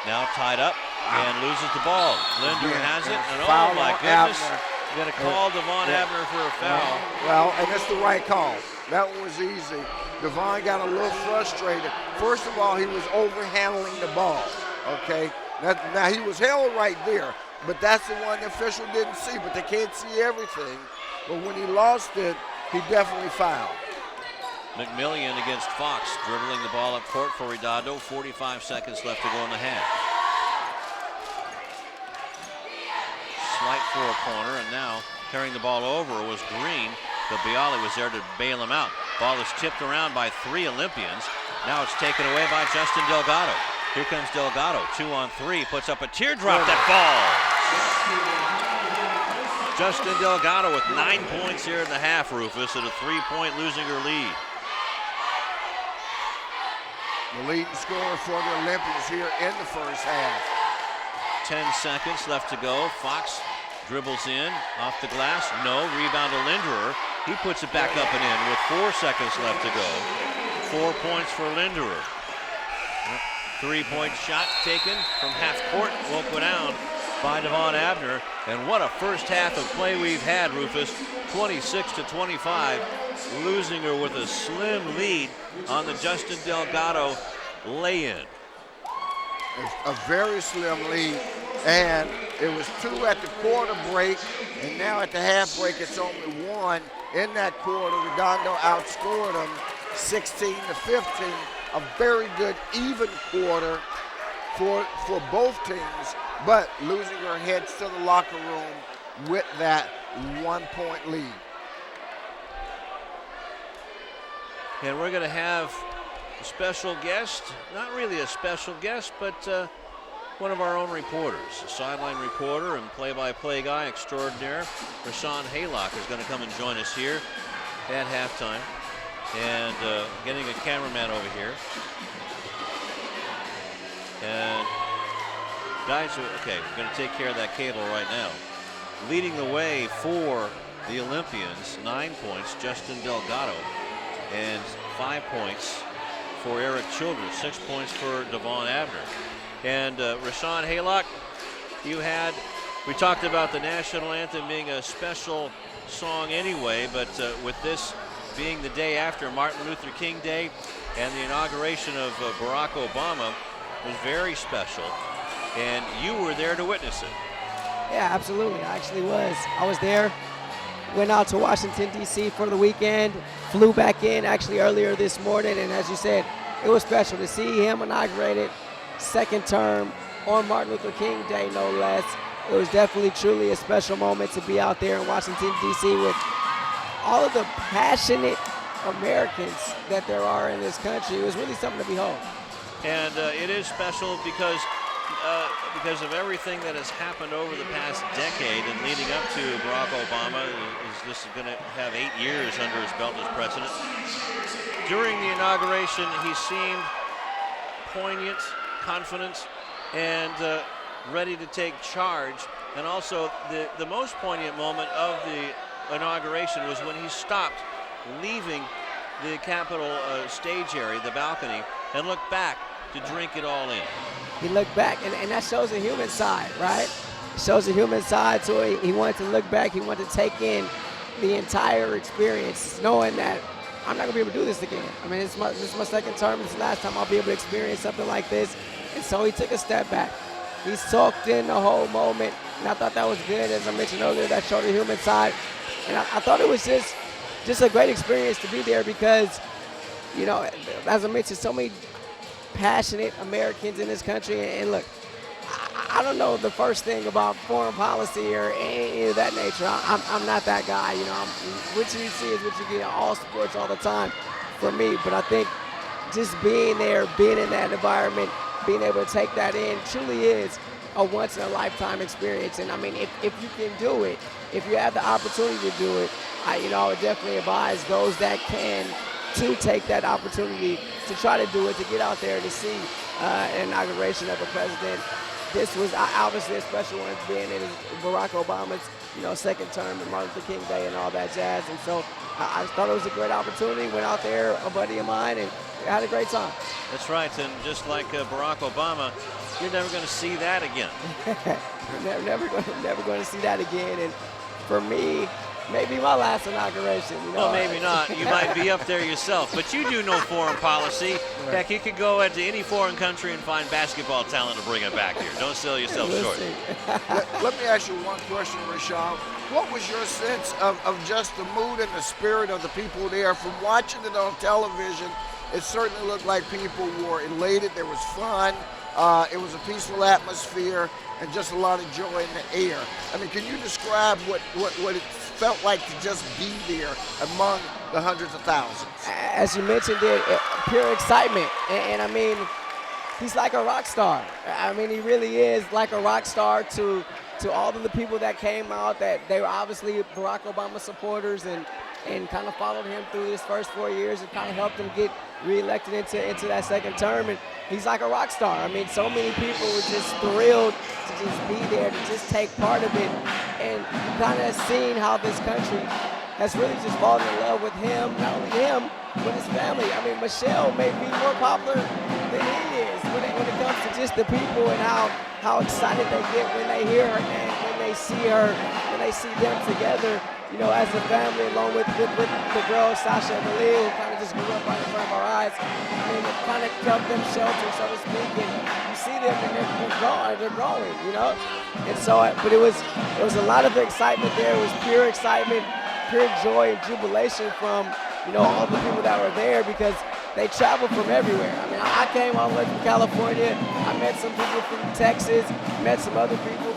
Now tied up and loses the ball. Linder has it, and oh my goodness. You're going to call Devon Abner for a foul. Well, and it's the right call. That one was easy. Devon got a little frustrated. First of all, he was overhandling the ball, okay? Now, he was held right there, but that's the one the official didn't see, but they can't see everything. But when he lost it, he definitely fouled. McMillian against Fox, dribbling the ball up court for Redondo. 45 seconds left to go in the half. Slight for a corner, and now carrying the ball over was Green. But Bialy was there to bail him out. Ball is tipped around by 3 Olympians. Now it's taken away by Justin Delgado. Here comes Delgado, 2-on-3, puts up a teardrop that falls. Justin Delgado with 9 points here in the half, Rufus, at a 3-point Leuzinger lead. The leading scorer for the Olympians here in the first half. 10 seconds left to go. Fox dribbles in, off the glass, no, rebound to Linderer. He puts it back up and in with 4 seconds left to go. 4 points for Linderer. 3-point shot taken from half court, won't go down by Devon Abner. And what a first half of play we've had, Rufus. 26-25. Leuzinger with a slim lead on the Justin Delgado lay-in. A very slim lead, and it was 2 at the quarter break, and now at the half break it's only 1 in that quarter. Redondo outscored them 16-15. A very good even quarter for both teams, but Leuzinger heads to the locker room with that 1-point lead. And we're going to have a special guest, not really a special guest, but one of our own reporters, a sideline reporter and play-by-play guy extraordinaire. Rashawn Haylock is going to come and join us here at halftime. And getting a cameraman over here. And guys, okay, we're going to take care of that cable right now. Leading the way for the Olympians, 9 points, Justin Delgado, and 5 points for Eric Childress, 6 points for Devon Abner. And Rashawn Haylock, we talked about the national anthem being a special song anyway, but with this being the day after Martin Luther King Day and the inauguration of Barack Obama, was very special, and you were there to witness it. Yeah, absolutely. I actually was. I was there. Went out to Washington, D.C. for the weekend. Flew back in actually earlier this morning, and as you said, it was special to see him inaugurated second term on Martin Luther King Day, no less. It was definitely truly a special moment to be out there in Washington, D.C. with all of the passionate Americans that there are in this country. It was really something to behold. And it is special because of everything that has happened over the past decade and leading up to Barack Obama. This is going to have 8 years under his belt as president. During the inauguration, he seemed poignant, confident, and ready to take charge. And also, the most poignant moment of the inauguration was when he stopped leaving the Capitol stage area, the balcony, and looked back to drink it all in. He looked back, and that shows a human side, right? It shows a human side, so he wanted to look back. He wanted to take in the entire experience, knowing that I'm not going to be able to do this again. I mean, this is my second term. It's the last time I'll be able to experience something like this. And so he took a step back. He soaked in the whole moment, and I thought that was good. As I mentioned earlier, that showed a human side. And I thought it was just a great experience to be there because, you know, as I mentioned, so many passionate Americans in this country. And look, I don't know the first thing about foreign policy or any of that nature. I'm not that guy, you know. What you see is what you get in all sports all the time for me. But I think just being there, being in that environment, being able to take that in truly is a once-in-a-lifetime experience. And, I mean, if you can do it, if you have the opportunity to do it, I would definitely advise those that can to take that opportunity to try to do it, to get out there to see an inauguration of a president. This was obviously a special one, being in Barack Obama's, second term and Martin Luther King Day and all that jazz. And so I thought it was a great opportunity. Went out there, a buddy of mine, and had a great time. That's right, and just like Barack Obama, you're never going to see that again. never going to see that again. And for me, maybe my last inauguration. You know? Well, maybe not. You might be up there yourself, but you do know foreign policy. Heck, you could go into any foreign country and find basketball talent to bring it back here. Don't sell yourself short. Let me ask you one question, Rashawn. What was your sense of just the mood and the spirit of the people there? From watching it on television, it certainly looked like people were elated. There was fun. It was a peaceful atmosphere and just a lot of joy in the air. I mean, can you describe what it felt like to just be there among the hundreds of thousands? As you mentioned it, pure excitement. And I mean, he's like a rock star. I mean, he really is like a rock star to all of the people that came out, that they were obviously Barack Obama supporters and kind of followed him through his first 4 years and kind of helped him get reelected into that second term. And he's like a rock star. I mean, so many people were just thrilled to just be there, to just take part of it, and kind of seeing how this country has really just fallen in love with him, not only him, but his family. I mean, Michelle may be more popular than he is when it comes to just the people and how excited they get when they hear her and when they see her, when they see them together, you know, as a family, along with the girls, Sasha and Malia, who kind of just grew up right in front of our eyes. I mean, it kind of kept them sheltered, so to speak, and you see them and they're growing, you know? And so, but it was a lot of excitement there. It was pure excitement, pure joy and jubilation from, you know, all the people that were there, because they traveled from everywhere. I mean, I came all the way from California. I met some people from Texas, met some other people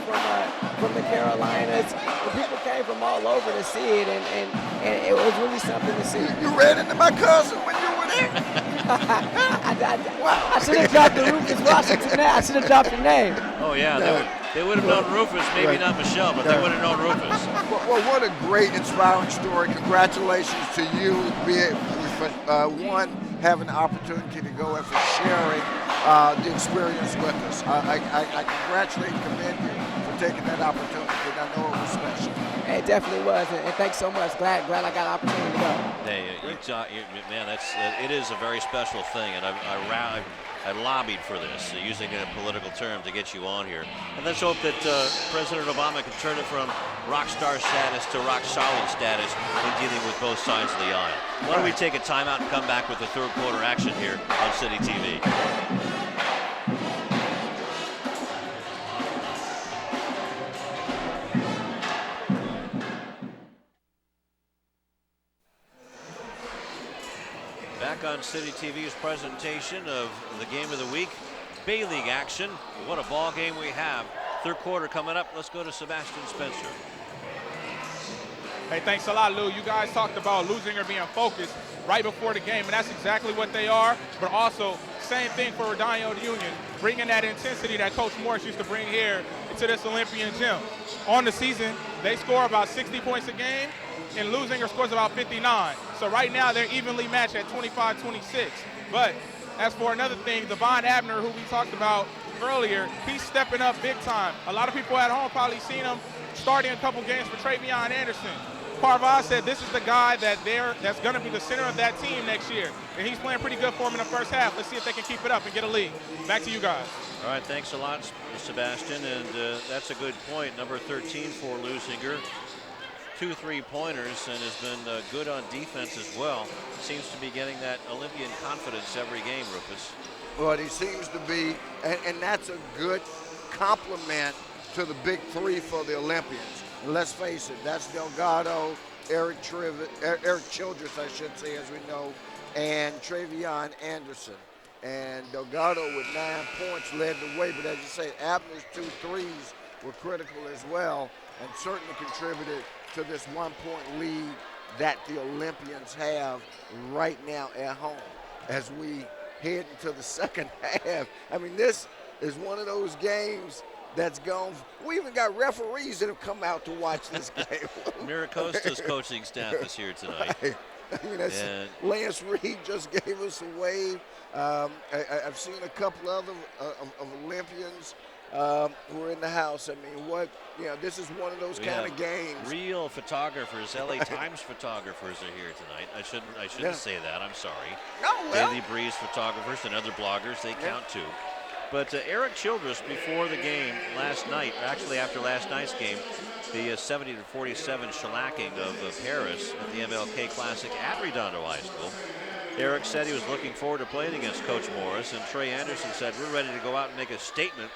from the Carolinas. The people came from all over to see it, and it was really something to see. You ran into my cousin when you were there? I should have dropped the Rufus Washington name. I should have dropped your name. Oh, yeah, they would have known Rufus, maybe not Michelle, but they would have known Rufus. Well, what a great, inspiring story. Congratulations to you, one, having the opportunity to go and for sharing the experience with us. I congratulate and commend you for taking that opportunity, and I know it was special. It definitely was, and thanks so much. Glad I got an opportunity to go. Hey, man, it is a very special thing, and I lobbied for this, using a political term to get you on here. And let's hope that President Obama can turn it from rock star status to rock solid status in dealing with both sides of the aisle. Why don't we take a timeout and come back with the third quarter action here on City TV. Back on City TV's presentation of the game of the week, Bay League action. What a ball game we have. Third quarter coming up. Let's go to Sebastian Spencer. Hey, thanks a lot, Lou. You guys talked about Leuzinger being focused right before the game, and that's exactly what they are. But also, same thing for Redondo Union, bringing that intensity that Coach Morris used to bring here into this Olympian gym. On the season, they score about 60 points a game, and Leuzinger scores about 59. So right now, they're evenly matched at 25-26. But as for another thing, Devon Abner, who we talked about earlier, he's stepping up big time. A lot of people at home probably seen him starting a couple games for Travion Anderson. Parvaz said this is the guy that's going to be the center of that team next year. And he's playing pretty good for him in the first half. Let's see if they can keep it up and get a lead. Back to you guys. All right, thanks a lot, Sebastian. And that's a good point. Number 13 for Leuzinger. 2 3-pointers and has been good on defense as well. Seems to be getting that Olympian confidence every game, Rufus. Well, he seems to be, and that's a good compliment to the big three for the Olympians. And let's face it, that's Delgado, Eric Childress, I should say, as we know, and Travion Anderson. And Delgado with 9 points led the way, but as you say, Abner's 2 threes were critical as well and certainly contributed to this 1-point lead that the Olympians have right now at home as we head into the second half. I mean, this is one of those games that's gone. We even got referees that have come out to watch this game. Miracosta's coaching staff is here tonight. I mean, Lance Reed just gave us a wave. I've seen a couple other of Olympians who are in the house. I mean, this is one of those kind of games. Real photographers, LA Times photographers are here tonight. I shouldn't say that. I'm sorry. Daily Breeze photographers and other bloggers, they count too. But Eric Childress, before the game last night, actually after last night's game, the 70-47 shellacking of Paris at the MLK Classic at Redondo High School. Eric said he was looking forward to playing against Coach Morris, and Trey Anderson said, we're ready to go out and make a statement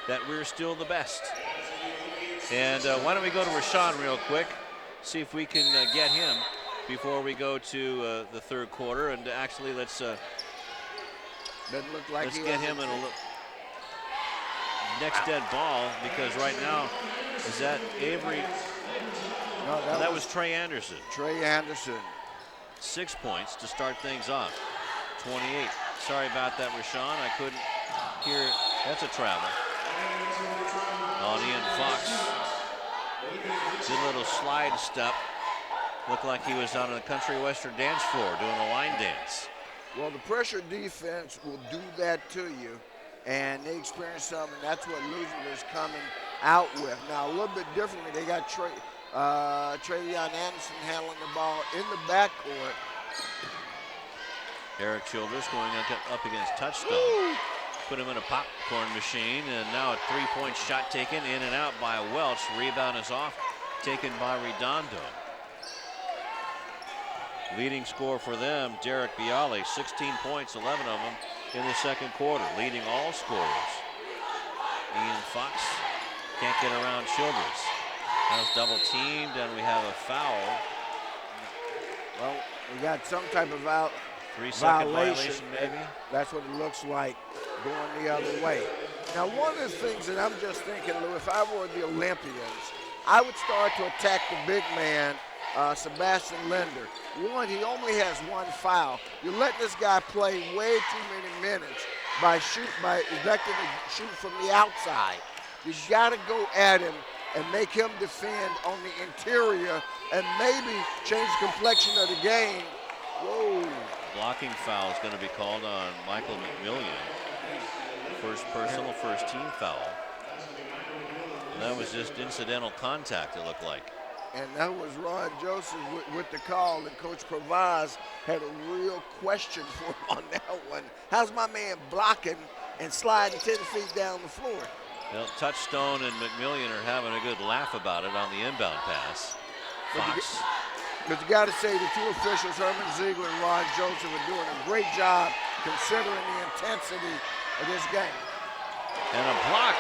that we're still the best. And why don't we go to Rashawn real quick, see if we can get him before we go to the third quarter. And actually, let's Doesn't look like get him in a next dead ball, because right now, is that Avery? No, that was Trey Anderson. Trey Anderson. 6 points to start things off. 28. Sorry about that, Rashawn. I couldn't hear. That's a travel. Ian Fox did a little slide step. Looked like he was on a country western dance floor doing a line dance. Well, the pressure defense will do that to you, and they experience something. That's what Leuzinger is coming out with. Now, a little bit differently, they got Travion Anderson handling the ball in the backcourt. Eric Childress going up against Touchstone. Put him in a popcorn machine, and now a three-point shot taken in and out by Welch. Rebound is off, taken by Redondo. Leading scorer for them, Derek Bialy, 16 points, 11 of them in the second quarter, leading all scorers. Ian Fox can't get around Childress. Now double teamed, and we have a foul. Well, we got some type of 3-second violation, maybe. That's what it looks like, going the other way. Now, one of the things that I'm just thinking, Lou, if I were the Olympians, I would start to attack the big man, Sebastian Linder. One, he only has one foul. You're letting this guy play way too many minutes by electing to shoot from the outside. You got to go at him and make him defend on the interior and maybe change the complexion of the game. Whoa. Blocking foul is going to be called on Michael McMillian. First personal, first team foul. And that was just incidental contact, it looked like. And that was Ron Joseph with the call, and Coach Provaz had a real question for him on that one. How's my man blocking and sliding 10 feet down the floor? Well, Touchstone and McMillian are having a good laugh about it on the inbound pass. Fox. But you got to say the two officials, Herman Ziegler and Ron Joseph, are doing a great job considering the intensity of this game. And a block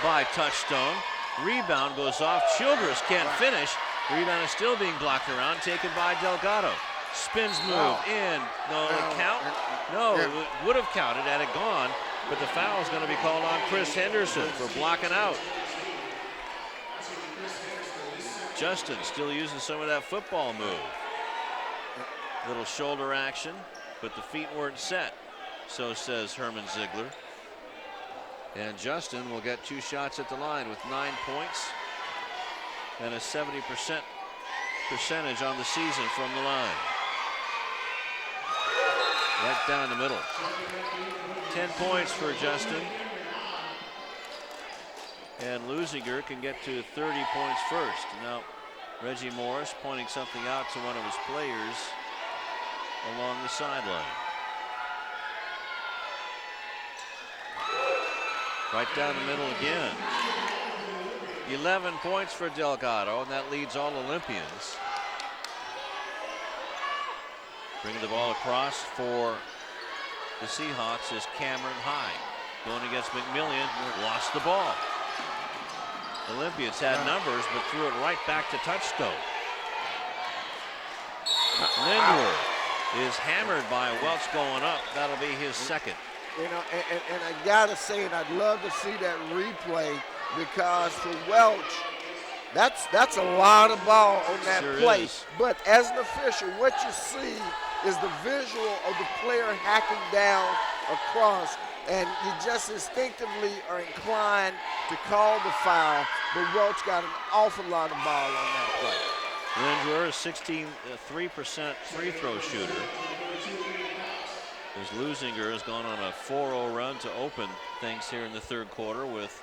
by Touchstone. Rebound goes off. Childress can't finish. Rebound is still being blocked around, taken by Delgado. Spins move in. No, count? No, it would have counted had it gone, but the foul is going to be called on Chris Henderson for blocking out. Justin still using some of that football move. Little shoulder action, but the feet weren't set. So says Herman Ziegler. And Justin will get 2 shots at the line with 9 points and a 70% percentage on the season from the line. Right down the middle. 10 points for Justin. And Leuzinger can get to 30 points first. Now, Reggie Morris pointing something out to one of his players along the sideline. Right down the middle again. 11 points for Delgado, and that leads all Olympians. Bringing the ball across for the Seahawks is Cameron High. Going against McMillian, lost the ball. Olympians had numbers, but threw it right back to Touchstone. Lindworth is hammered by Welch going up. That'll be his second. You know, and I gotta say, and I'd love to see that replay, because for Welch, that's a lot of ball on that play. Is. But as an official, what you see is the visual of the player hacking down across, and you just instinctively are inclined to call the foul, but Welch got an awful lot of ball on that play. Lindwer is 3% free throw shooter. As Leuzinger has gone on a 4-0 run to open things here in the third quarter with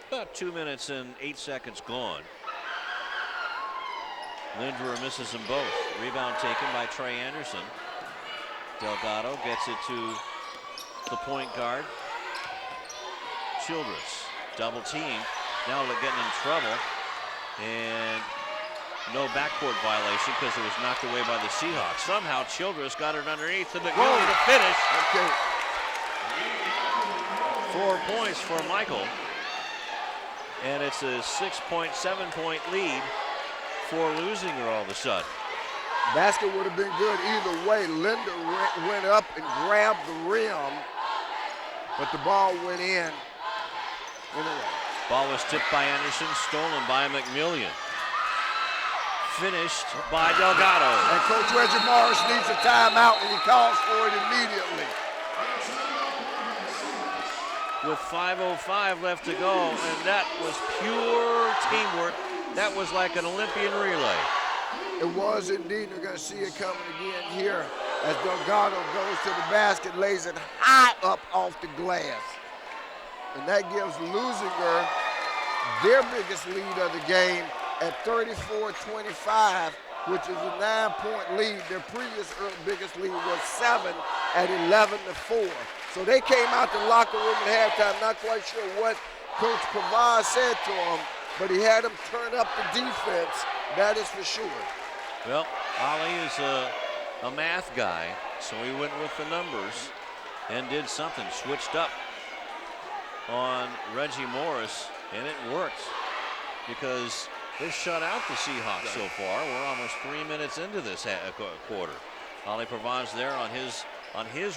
about 2 minutes and 8 seconds gone. Lindwer misses them both. Rebound taken by Trey Anderson. Delgado gets it to the point guard. Childress, double team. Now they're getting in trouble. And no backcourt violation because it was knocked away by the Seahawks. Somehow Childress got it underneath to McMillan to finish. Okay. 4 points for Michael. And it's a 6.7-point lead for Leuzinger all of a sudden. Basket would have been good either way. Linda went up and grabbed the rim, but the ball went in. Anyway. Ball was tipped by Anderson, stolen by McMillan. Finished by Delgado. And Coach Reggie Morris needs a timeout, and he calls for it immediately. With 5:05 left to go, and that was pure teamwork. That was like an Olympian relay. It was indeed. We're going to see it coming again here as Delgado goes to the basket, lays it high up off the glass. And that gives Leuzinger their biggest lead of the game at 34-25, which is a 9-point lead. Their previous biggest lead was 7 at 11-4. So they came out the locker room at halftime, not quite sure what Coach Pavard said to them, but he had them turn up the defense, that is for sure. Well, Ali is a math guy, so he went with the numbers and did something, switched up on Reggie Morris, and it worked because they shut out the Seahawks so far. We're almost 3 minutes into this quarter. Ali Pavard's there on his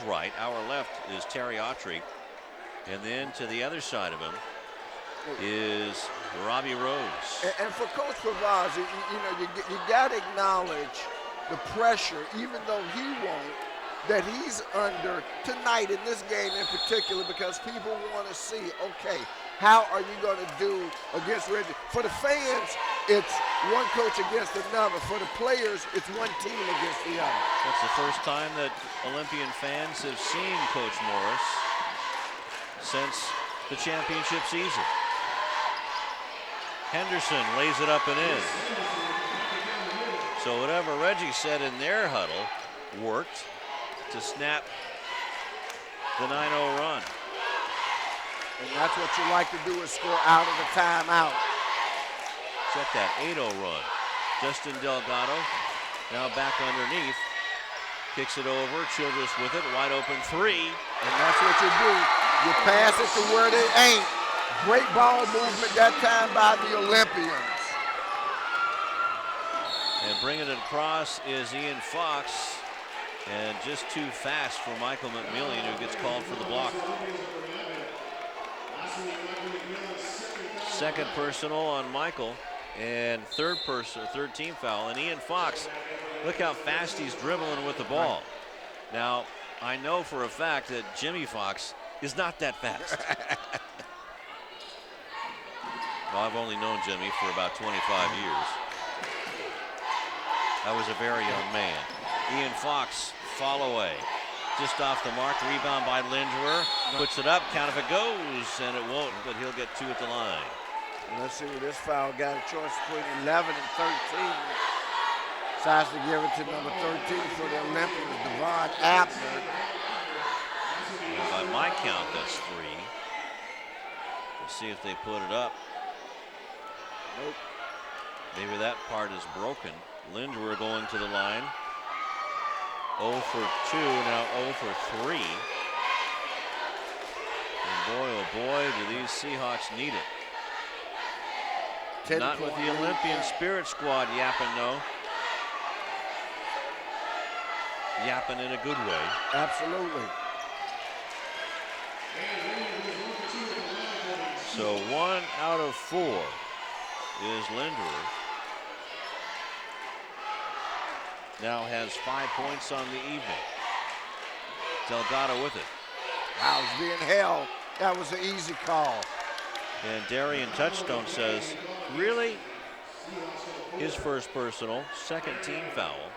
right. Our left is Terry Autry, and then to the other side of him is Robbie Rose. And for Coach Pavard, you got to acknowledge the pressure, even though he won't, that he's under tonight in this game in particular, because people want to see, okay, how are you going to do against Reggie? For the fans, it's one coach against another. For the players, it's one team against the other. That's the first time that Olympian fans have seen Coach Morris since the championship season. Henderson lays it up and in. So whatever Reggie said in their huddle worked to snap the 9-0 run. And that's what you like to do, is score out of the timeout. Check that 8-0 run. Justin Delgado now back underneath. Kicks it over. Childress with it. Wide open three. And that's what you do. You pass it to where they ain't. Great ball movement that time by the Olympians. And bringing it across is Ian Fox. And just too fast for Michael McMillan, who gets called for the block. Second personal on Michael, and third team foul. And Ian Fox, look how fast he's dribbling with the ball. Now, I know for a fact that Jimmy Fox is not that fast. Well, I've only known Jimmy for about 25 years. I was a very young man. Ian Fox, fall away. Just off the mark, rebound by Lingerer. Puts it up, count if it goes, and it won't, but he'll get 2 at the line. Let's see, this foul got a choice between 11 and 13. Decides to give it to number 13 for the Olympians, Devon Abner. And by my count, that's 3. Let's see if they put it up. Nope. Maybe that part is broken. Lingerer going to the line. 0 for 2, now 0 for 3. And boy, oh boy, do these Seahawks need it. Not with the Olympian Spirit Squad yapping, though. Yapping in a good way. Absolutely. So 1 out of 4 is Lingerer. Now has 5 points on the evening. Delgado with it. Wow, it's being held. That was an easy call. And Darian Touchstone says, really? His first personal, second team foul.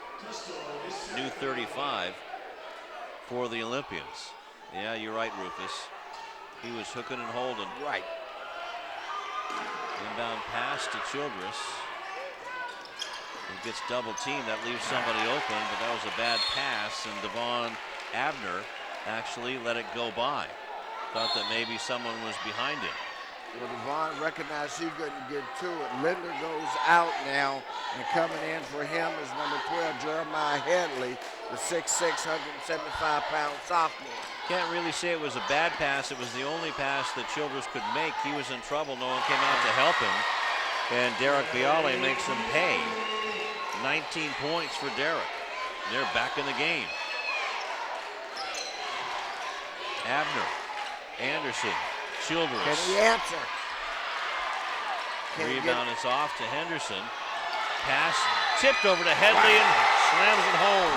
New 35 for the Olympians. Yeah, you're right, Rufus. He was hooking and holding. Right. Inbound pass to Childress. He gets double teamed. That leaves somebody open, but that was a bad pass, and Devon Abner actually let it go by. Thought that maybe someone was behind him. Well, Devon recognized he couldn't get to it. Linder goes out now, and coming in for him is number 12, Jeremiah Headley, the 6'6", 175-pound sophomore. Can't really say it was a bad pass. It was the only pass that Childress could make. He was in trouble. No one came out to help him. And Derek Biale makes them pay. 19 points for Derek. They're back in the game. Abner, Anderson, Childress. Can he answer? Rebound is off to Henderson. Pass tipped over to Headley and slams it home.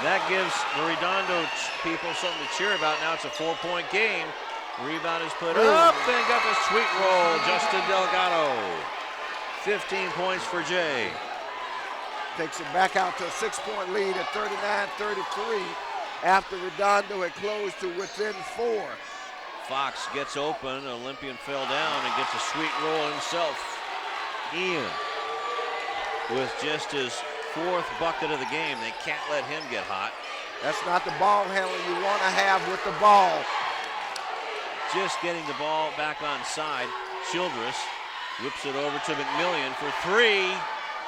That gives the Redondo people something to cheer about. Now it's a 4-point game. Rebound is put up and got the sweet roll. Justin Delgado. 15 points for Jay. Takes it back out to a 6-point lead at 39-33 after Redondo had closed to within 4. Fox gets open. Olympian fell down and gets a sweet roll himself. Ian with just his 4th bucket of the game. They can't let him get hot. That's not the ball handler you want to have with the ball. Just getting the ball back on side. Childress whips it over to McMillian for 3.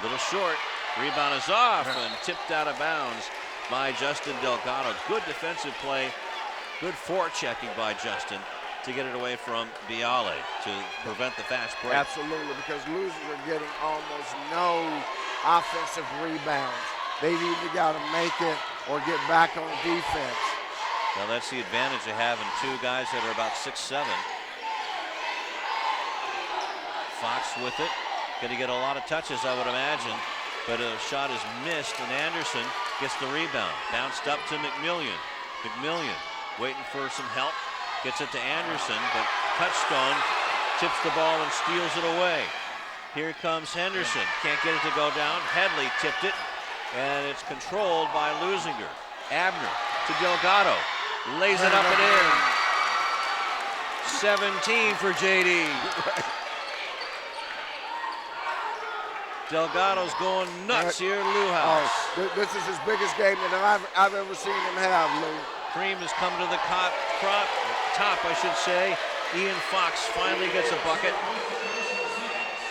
Little short. Rebound is off and tipped out of bounds by Justin Delgado. Good defensive play. Good forechecking by Justin to get it away from Biale to prevent the fast break. Absolutely, because Leuzinger are getting almost no offensive rebounds. They've either got to make it or get back on defense. Now that's the advantage of having 2 guys that are about 6'7". Fox with it. Going to get a lot of touches, I would imagine. But a shot is missed, and Anderson gets the rebound. Bounced up to McMillian. McMillian waiting for some help. Gets it to Anderson, but Touchstone tips the ball and steals it away. Here comes Henderson. Can't get it to go down. Headley tipped it, and it's controlled by Leuzinger. Abner to Delgado. Lays it up and in. 17 for JD. Delgado's going nuts here at Lou House. This is his biggest game that I've ever seen him have, Lou. Cream has come to the top, I should say. Ian Fox finally gets a bucket.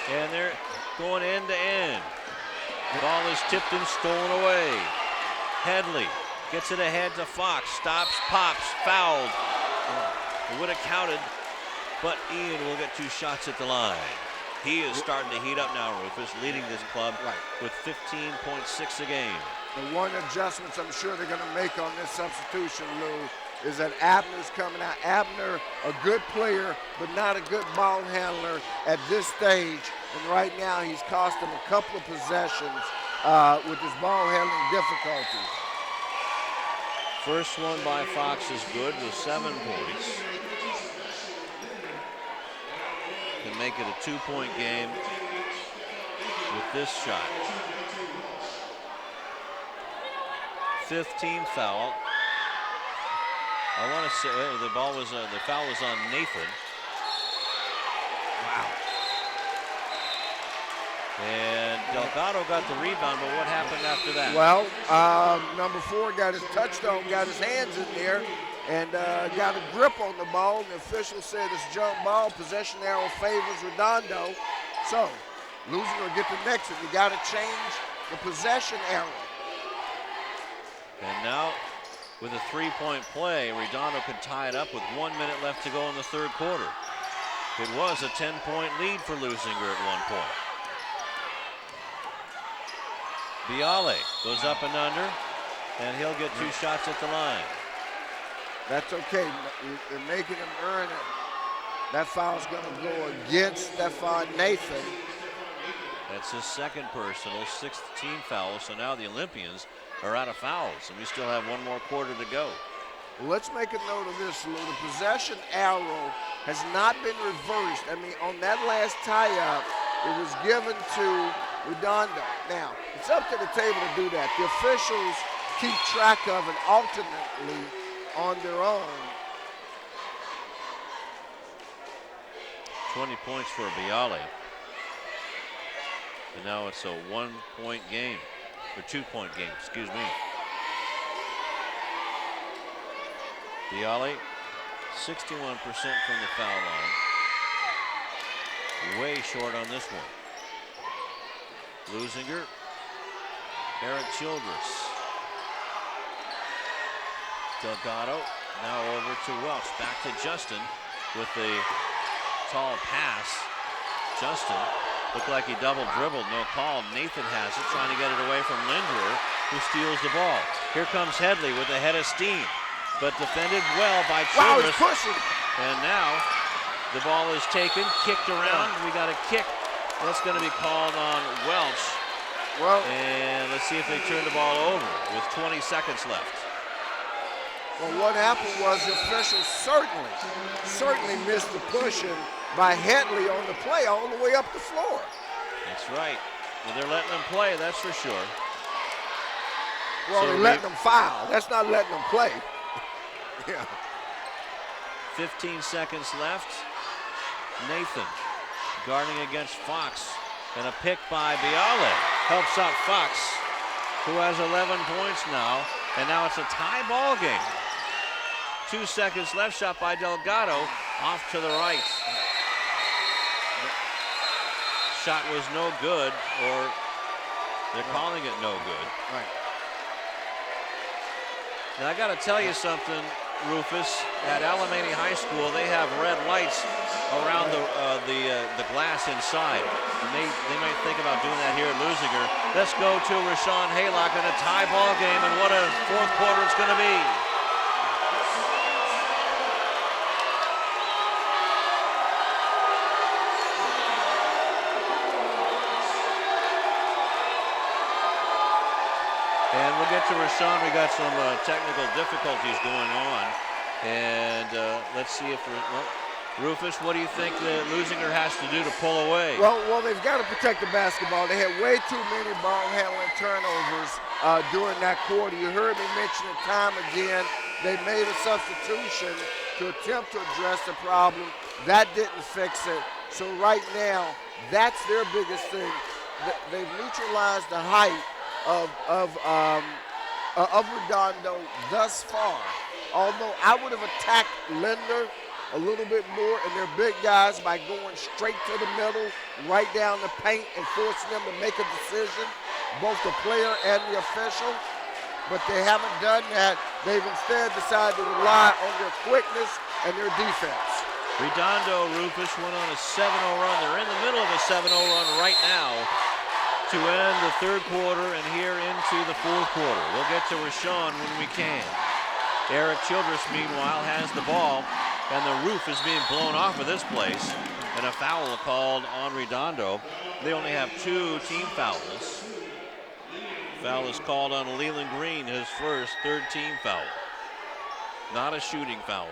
And they're going end to end. The ball is tipped and stolen away. Headley gets it ahead to Fox. Stops, pops, fouled. It would have counted, but Ian will get 2 shots at the line. He is starting to heat up now, Rufus, leading this club with 15.6 a game. The one adjustment I'm sure they're going to make on this substitution, Lou, is that Abner's coming out. Abner, a good player, but not a good ball handler at this stage. And right now he's cost him a couple of possessions with his ball handling difficulties. First one by Fox is good with 7 points. Can make it a 2-point game with this shot. 5th team foul. I want to say the foul was on Nathan. Wow. And Delgado got the rebound, but what happened after that? Well, number 4 got his touchdown, got his hands in there, and got a grip on the ball. And the official said it's jump ball. Possession arrow favors Redondo. So, Leuzinger will get the next one. You got to change the possession arrow. And now, with a 3-point play, Redondo could tie it up with 1 minute left to go in the 3rd quarter. It was a 10-point lead for Leuzinger at one point. Biale goes up and under, and he'll get 2 shots at the line. That's okay. They're making him earn it. That foul's going to go against Stephon Nathan. That's his 2nd personal, 6th team foul. So now the Olympians are out of fouls, and we still have 1 more quarter to go. Well, let's make a note of this, Lou. The possession arrow has not been reversed. I mean, on that last tie-up, it was given to Redondo. Now, it's up to the table to do that. The officials keep track of it alternately on their own. 20 points for Biale. And now it's a 1-point game, or 2-point game, excuse me. Biale 61% from the foul line. Way short on this one. Leuzinger. Eric Childress. Delgado now over to Welch. Back to Justin with the tall pass. Justin looked like he double dribbled. No call. Nathan has it, trying to get it away from Linderer, who steals the ball. Here comes Headley with a head of steam, but defended well by Wow, Childress. he's pushing. And now the ball is taken, kicked around. We got a kick. That's going to be called on Welch. Well, and let's see if they turn the ball over with 20 seconds left. well, what happened was the officials certainly missed the pushing by Headley on the play all the way up the floor. That's right. Well, they're letting them play, that's for sure. Well, So they're letting them foul. That's not letting them play. Yeah. 15 seconds left. Nathan guarding against Fox. And a pick by Biale helps out Fox, who has 11 points now. And now it's a tie ball game. 2 seconds left, shot by Delgado, off to the right. Shot was no good, or they're calling it no good. Right. Now I got to tell you something, Rufus. At Alamany High School, they have red lights around the glass inside. And they might think about doing that here at Leuzinger. Let's go to Rashawn Haylock in a tie ball game, and what a fourth quarter it's going to be. And we'll get to Rashawn. We got some technical difficulties going on. And let's see if, Rufus, what do you think the Leuzinger has to do to pull away? Well, they've got to protect the basketball. They had way too many ball handling turnovers during that quarter. You heard me mention it time again. They made a substitution to attempt to address the problem. That didn't fix it. So right now, that's their biggest thing. They've neutralized the height of Redondo thus far. Although I would have attacked Linder a little bit more and their big guys by going straight to the middle, right down the paint, and forcing them to make a decision, both the player and the official. But they haven't done that. They've instead decided to rely on their quickness and their defense. Redondo, Rufus, went on a 7-0 run. They're in the middle of a 7-0 run right now to end the third quarter and here into the fourth quarter. We'll get to Rashawn when we can. Eric Childress, meanwhile, has the ball, and the roof is being blown off of this place, and a foul called on Redondo. They only have 2 team fouls. Foul is called on Leland Green, his first, 3rd team foul. Not a shooting foul.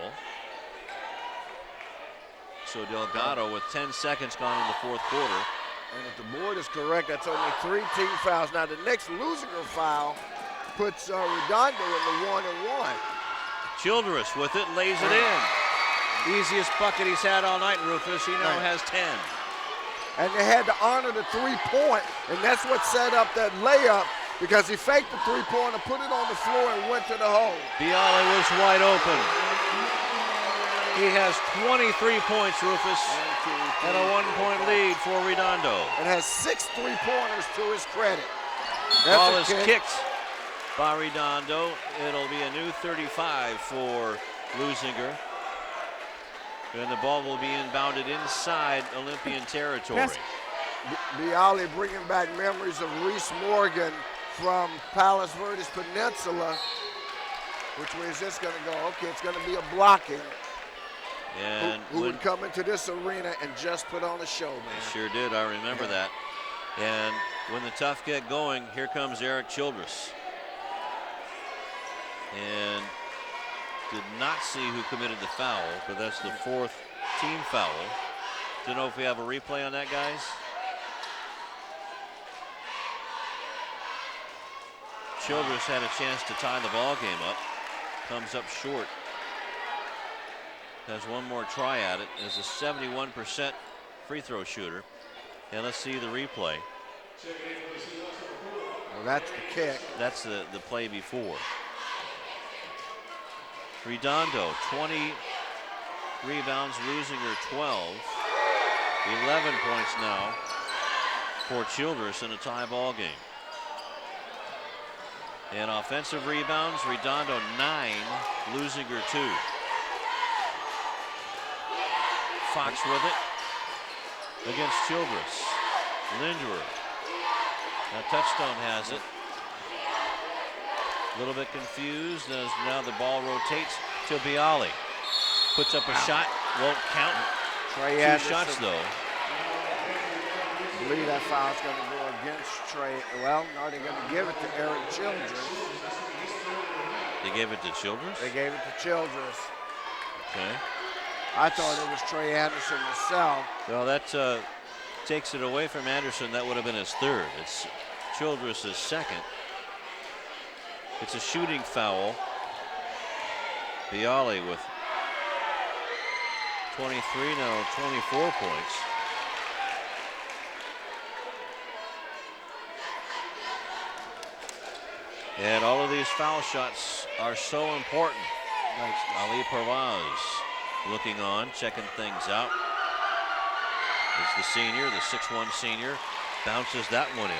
So Delgado with 10 seconds gone in the fourth quarter. And if the board is correct, that's only 3 team fouls. Now the next Leuzinger foul puts Redondo in the 1-and-1. Childress with it, lays it in. Easiest bucket he's had all night, Rufus. He now has 10. And they had to honor the 3-point, and that's what set up that layup, because he faked the 3-pointer, put it on the floor, and went to the hole. Biale was wide open. He has 23 points, Rufus, and a 1-point lead for Redondo. And has 6 3-pointers to his credit. Ball is kicked by Redondo. It'll be a new 35 for Leuzinger. And the ball will be inbounded inside Olympian territory. Biale bringing back memories of Reese Morgan from Palos Verdes Peninsula. Which way is this going to go? Okay, it's going to be a blocking. And who would come into this arena and just put on a show, man. Sure did, I remember that. And when the tough get going, here comes Eric Childress. And did not see who committed the foul, but that's the 4th team foul. Don't know if we have a replay on that, guys. Childress had a chance to tie the ball game up. Comes up short. Has one more try at it. Is a 71% free throw shooter. And let's see the replay. Well, that's the kick. That's the play before. Redondo, rebounds, Leuzinger 12. 11 points now for Childress in a tie ball game. And offensive rebounds, Redondo 9, Leuzinger 2. Fox with it against Childress. Linderer. Now Touchstone has it. A little bit confused as now the ball rotates to Bialy. Puts up a shot, won't count. Trey 2 Anderson. shots though. I believe that foul's going to go against Trey. Well, no, they're going to give it to Eric Childress. They gave it to Childress? They gave it to Childress. Okay. I thought it was Trey Anderson himself. Well, that takes it away from Anderson. That would have been his third. It's Childress' second. It's a shooting foul. Bialy with 23, now 24 points. And all of these foul shots are so important. Ali Pervaz looking on, checking things out. It's the senior, the 6'1" senior, bounces that one in.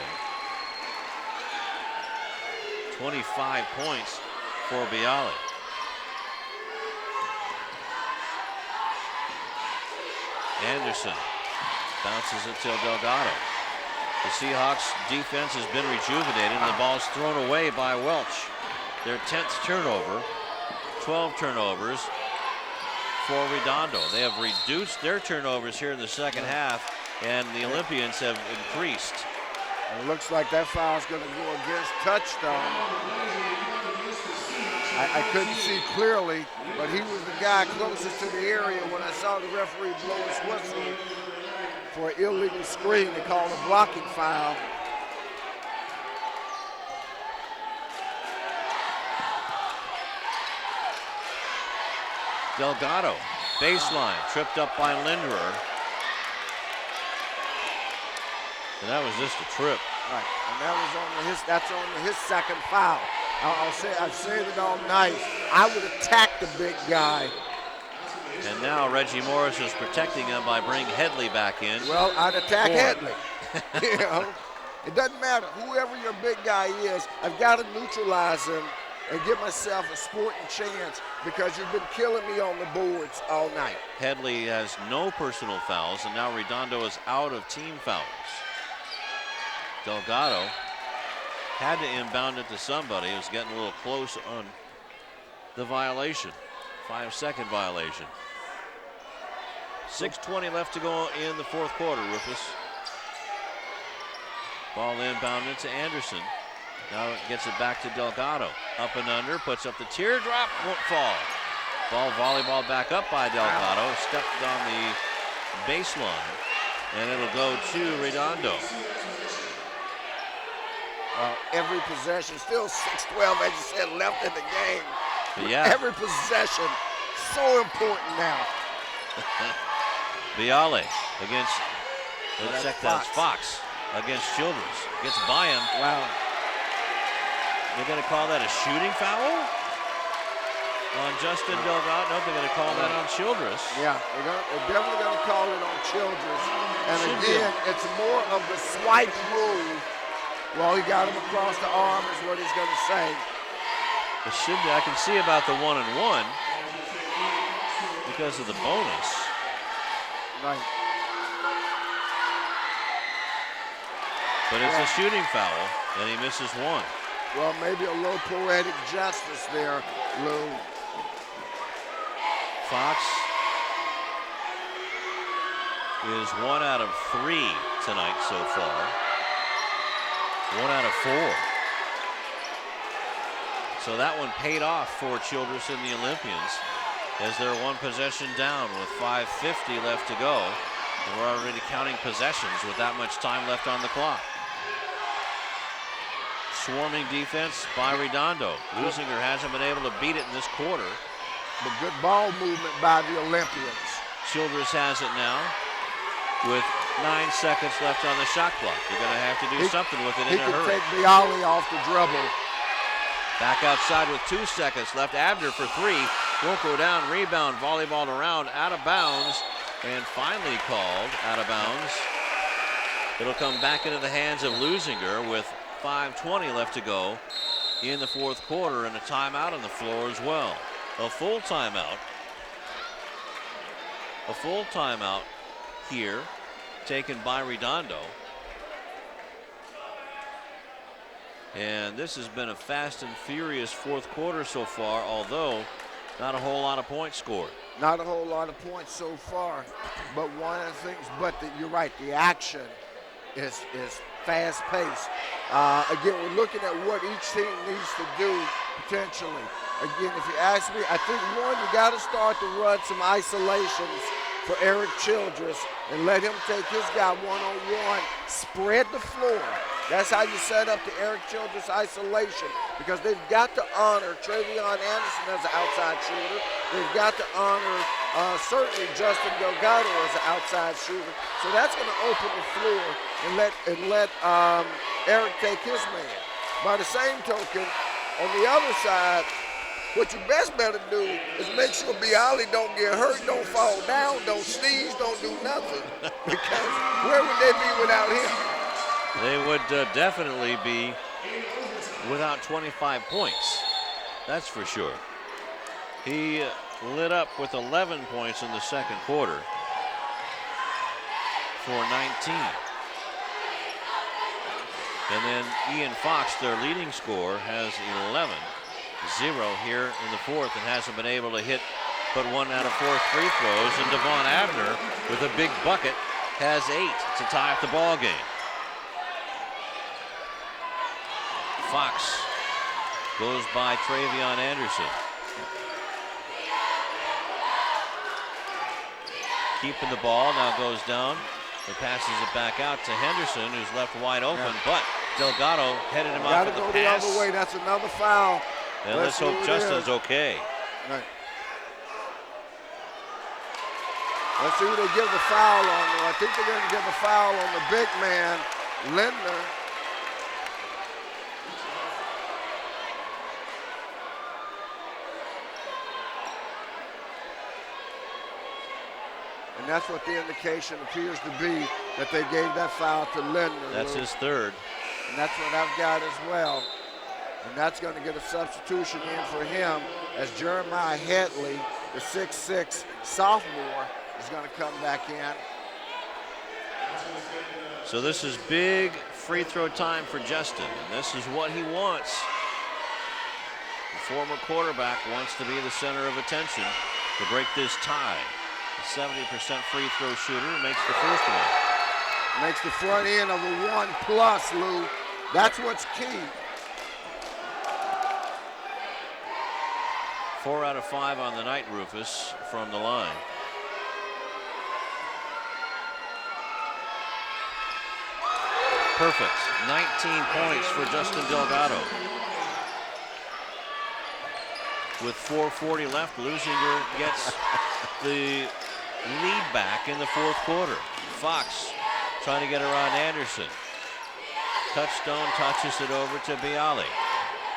25 points for Bialy. Anderson bounces it to Delgado. The Seahawks defense has been rejuvenated and the ball's thrown away by Welch. Their 10th turnover, 12 turnovers for Redondo. They have reduced their turnovers here in the second half, and the Olympians have increased. It looks like that foul's going to go against Touchstone. I couldn't see clearly, but he was the guy closest to the area when I saw the referee blow his whistle for an illegal screen. They called a blocking foul. Delgado, baseline, tripped up by Linderer. And that was just a trip. Right, and that was that's on his second foul. I've said it all night. I would attack the big guy. And now Reggie Morris is protecting him by bringing Headley back in. Well, I'd attack Headley. You know, it doesn't matter. Whoever your big guy is, I've got to neutralize him and give myself a sporting chance because you've been killing me on the boards all night. Headley has no personal fouls, and now Redondo is out of team fouls. Delgado had to inbound it to somebody. It was getting a little close on the violation. 5-second violation. 6:20 left to go in the fourth quarter, Rufus. Ball inbounded to Anderson. Now it gets it back to Delgado. Up and under, puts up the teardrop, won't fall. Ball volleyball back up by Delgado. Stepped on the baseline, and it'll go to Redondo. Every possession, still 6:12, as you said, left in the game. But yeah. Every possession, so important now. Bialy against, let's check that, Fox against Childress. Gets by him. Wow. They're going to call that a shooting foul on Justin Delgado? No, they're going to call that on Childress. Yeah, they're definitely going to call it on Childress. And Should again, it's more of the swipe move. Well, he got him across the arm is what he's going to say. It should be. I can see about the 1-and-1 because of the bonus. Right. But it's a shooting foul, and he misses one. Well, maybe a little poetic justice there, Lou. Fox is 1 out of 3 tonight so far. 1 out of 4. So that one paid off for Childress and the Olympians as they're one possession down with 5:50 left to go. And we're already counting possessions with that much time left on the clock. Swarming defense by Redondo. Leuzinger hasn't been able to beat it in this quarter. But good ball movement by the Olympians. Childress has it now with 9 seconds left on the shot clock. You're going to have to do something with it in a hurry. He can take Bialy off the dribble. Back outside with 2 seconds left. Abner for 3. Won't go down, rebound, volleyball around, out of bounds, and finally called out of bounds. It'll come back into the hands of Leuzinger with 5:20 left to go in the fourth quarter, and a timeout on the floor as well. A full timeout. A full timeout here taken by Redondo. And this has been a fast and furious fourth quarter so far, although not a whole lot of points scored. Not a whole lot of points so far, but one of the things, you're right, the action is fast-paced. Again, we're looking at what each team needs to do potentially. Again, if you ask me, I think one, you got to start to run some isolations for Eric Childress and let him take his guy one-on-one, spread the floor. That's how you set up the Eric Childress isolation, because they've got to honor Travion Anderson as an outside shooter. They've got to honor certainly Justin Delgado as an outside shooter. So that's going to open the floor and let Eric take his man. By the same token, on the other side, what you best better do is make sure Bialy don't get hurt, don't fall down, don't sneeze, don't do nothing. Because where would they be without him? They would definitely be without 25 points. That's for sure. He lit up with 11 points in the second quarter for 19. And then Ian Fox, their leading scorer, has 11. 0 here in the fourth, and hasn't been able to hit but 1 out of 4 free throws. And Devon Abner, with a big bucket, has 8 to tie up the ball game. Fox goes by Travion Anderson. Keeping the ball, now goes down. He passes it back out to Henderson, who's left wide open, but Delgado headed him off with the pass. Got to go the other way. That's another foul. And let's hope Justin's okay. Right. Let's see who they give the foul on, though. I think they're going to give the foul on the big man, Lindner. And that's what the indication appears to be, that they gave that foul to Lindner. That's his third. And that's what I've got as well. And that's going to get a substitution in for him, as Jeremiah Headley, the 6'6" sophomore, is going to come back in. So this is big free throw time for Justin, and this is what he wants. The former quarterback wants to be the center of attention to break this tie. A 70% free throw shooter makes the first one. Makes the front end of a 1+, Lou. That's what's key. 4 out of 5 on the night, Rufus, from the line. Perfect. 19 points for Justin Delgado. With 4:40 left, Leuzinger gets the lead back in the fourth quarter. Fox trying to get around Anderson. Touchstone touches it over to Bialy.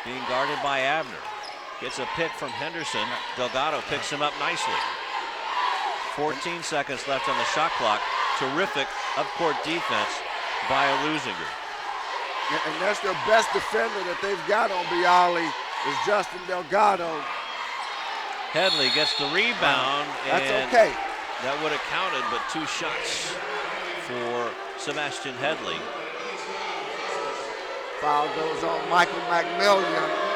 Being guarded by Abner. Gets a pick from Henderson. Delgado picks him up nicely. 14 seconds left on the shot clock. Terrific up-court defense by Leuzinger. And that's their best defender that they've got on Bialy is Justin Delgado. Headley gets the rebound. That's and okay. That would have counted, but 2 shots for Sebastian Headley. Foul goes on Michael McMillian.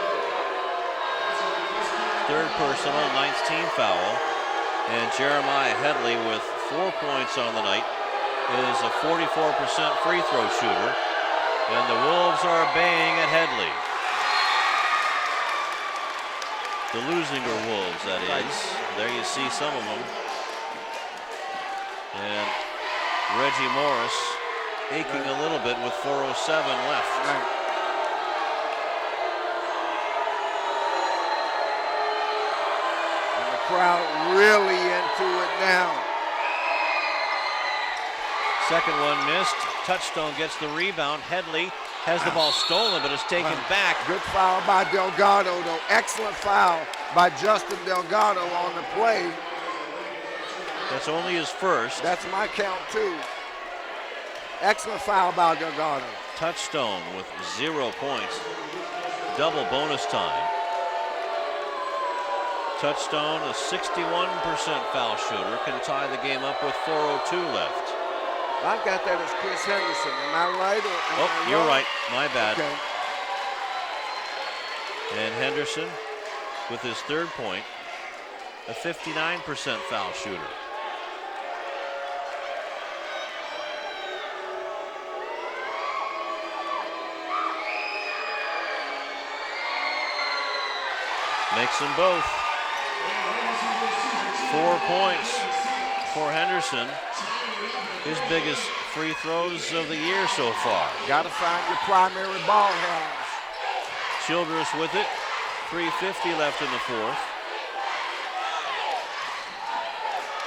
Third personal, 9th team foul. And Jeremiah Headley, with 4 points on the night, is a 44% free throw shooter. And the Wolves are baying at Headley. The Leuzinger Wolves, that is. There you see some of them. And Reggie Morris aching a little bit with 4:07 left. Right. Crowd really into it now. Second one missed. Touchstone gets the rebound. Headley has the ball stolen, but it's taken back. Good foul by Delgado, though. Excellent foul by Justin Delgado on the play. That's only his first. That's my count too. Excellent foul by Delgado. Touchstone with 0 points. Double bonus time. Touchstone, a 61% foul shooter, can tie the game up with 4:02 left. I've got that as Chris Henderson. Am I right? Oh, you're right. My bad. Okay. And Henderson, with his 3rd point, a 59% foul shooter. Makes them both. 4 points for Henderson. His biggest free throws of the year so far. Got to find your primary ball handlers. Childress with it. 3:50 left in the 4th.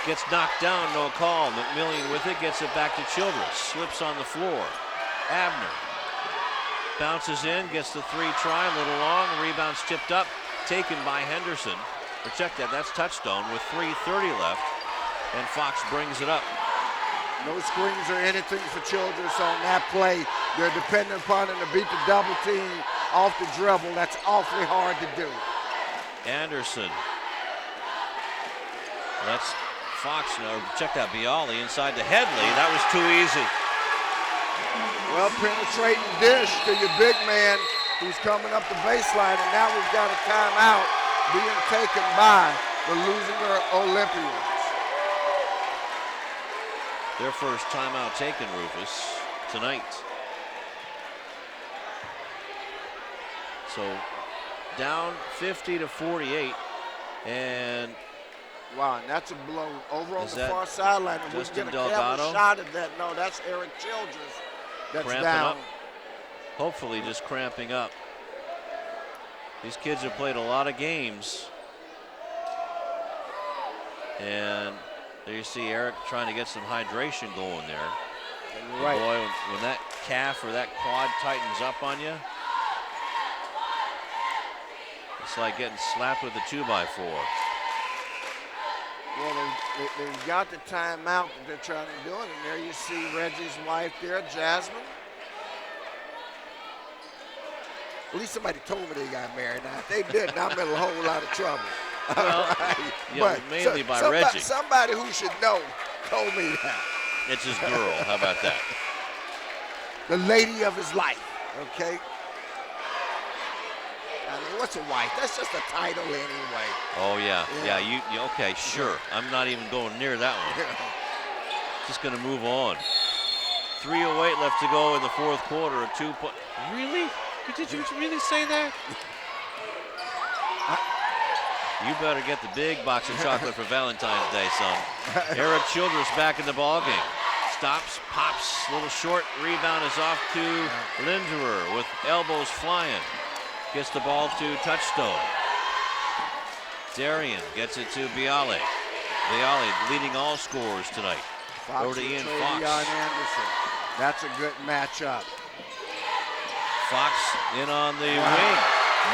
Gets knocked down, no call. McMillian with it, gets it back to Childress. Slips on the floor. Abner bounces in, gets the 3 try, a little long. Rebound's tipped up, taken by Henderson. But check that, that's Touchstone with 3:30 left. And Fox brings it up. No screens or anything for Childress on that play. They're dependent upon him to beat the double team off the dribble. That's awfully hard to do. Anderson. That's Fox. No, check that, Bialy inside to Headley. That was too easy. Well, penetrating dish to your big man who's coming up the baseline, and now we've got a timeout being taken by the Leuzinger Olympians. Their first timeout taken, Rufus, tonight. So down 50-48, and wow, and that's a blow over on is the that far sideline. And we Justin get a camera Delgado? shot of that. No, that's Eric Childress. That's cramping down. up. Hopefully just cramping up. These kids have played a lot of games. And there you see Eric trying to get some hydration going there. And right. Boy, when that calf or that quad tightens up on you, it's like getting slapped with a 2x4. Well, they've got the timeout that they're trying to do it, and there you see Reggie's wife there, Jasmine. At least somebody told me they got married. Now, if they didn't, I'm in a whole lot of trouble. Well, right. yeah, But mainly by somebody, Reggie. Somebody who should know told me that. It's his girl. How about that? The lady of his life, okay? I mean, what's a wife? That's just a title anyway. Oh, yeah. You okay, sure. I'm not even going near that one. Just going to move on. 3:08 left to go in the 4th quarter. A 2-point. Really? Did you really say that? You better get the big box of chocolate for Valentine's Day, son. Eric Childress back in the ballgame. Stops, pops, little short. Rebound is off to Linderer with elbows flying. Gets the ball to Touchstone. Darian gets it to Bialy. Bialy leading all scorers tonight. Fox Over to Ian and Fox. Anderson. That's a good matchup. Fox in on the wing.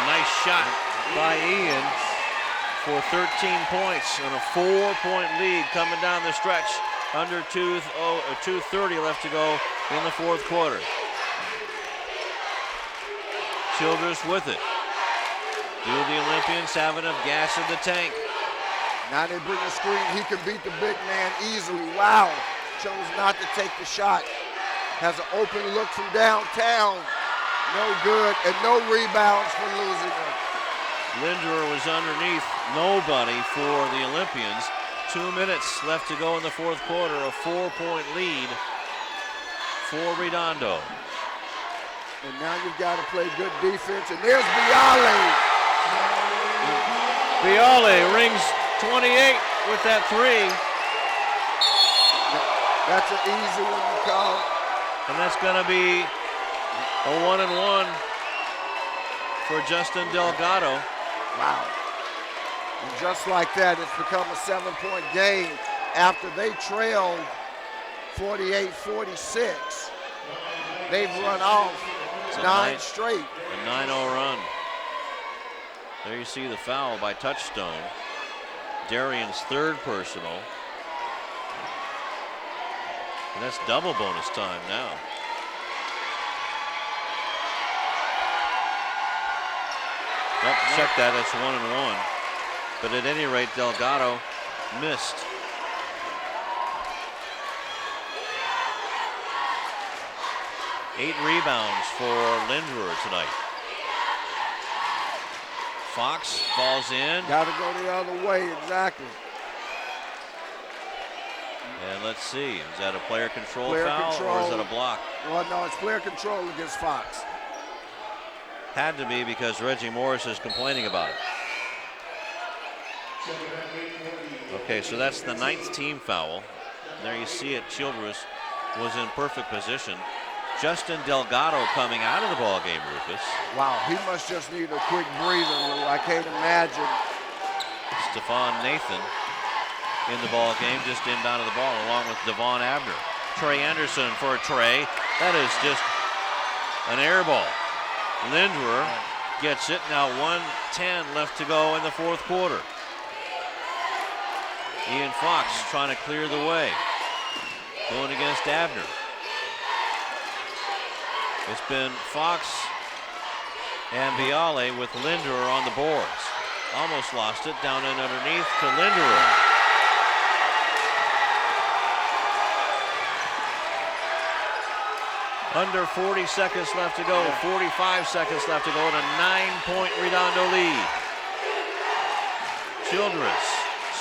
Nice shot by Ian for 13 points and a 4-point lead coming down the stretch. Under 2:30 left to go in the 4th quarter. Childress with it. Do the Olympians have enough gas in the tank? Now they bring a screen. He can beat the big man easily. Wow. Chose not to take the shot. Has an open look from downtown. No good, and no rebounds for Leuzinger. Linderer was underneath. Nobody for the Olympians. 2 minutes left to go in the 4th quarter. A 4-point lead for Redondo. And now you've got to play good defense. And there's Bialy. Bialy rings 28 with that 3. That's an easy one to call. And that's going to be a 1-and-1 for Justin Delgado. Wow. And just like that, it's become a 7-point game after they trailed 48-46. They've run off 9 straight. A 9-0 run. There you see the foul by Touchstone. Darian's third personal. And that's double bonus time now. Yep, check that, that's 1 and 1. But at any rate, Delgado missed. Eight rebounds for Linderer tonight. Fox falls in. Got to go the other way, exactly. And let's see, is that a player control Player foul control. or is it a block? Well, no, it's player control against Fox. Had to be because Reggie Morris is complaining about it. Okay, so that's the 9th team foul. There you see it, Childress was in perfect position. Justin Delgado coming out of the ball game, Rufus. Wow, he must just need a quick breather, Lou. I can't imagine. Stephon Nathan in the ball game, just inbound of the ball, along with Devon Abner. Trey Anderson for a tray. That is just an air ball. Linderer gets it. Now 1:10 left to go in the fourth quarter. Ian Fox trying to clear the way. Going against Abner. It's been Fox and Biale with Linderer on the boards. Almost lost it, down and underneath to Linderer. Under 40 seconds left to go, 45 seconds left to go, and a 9-point Redondo lead. Childress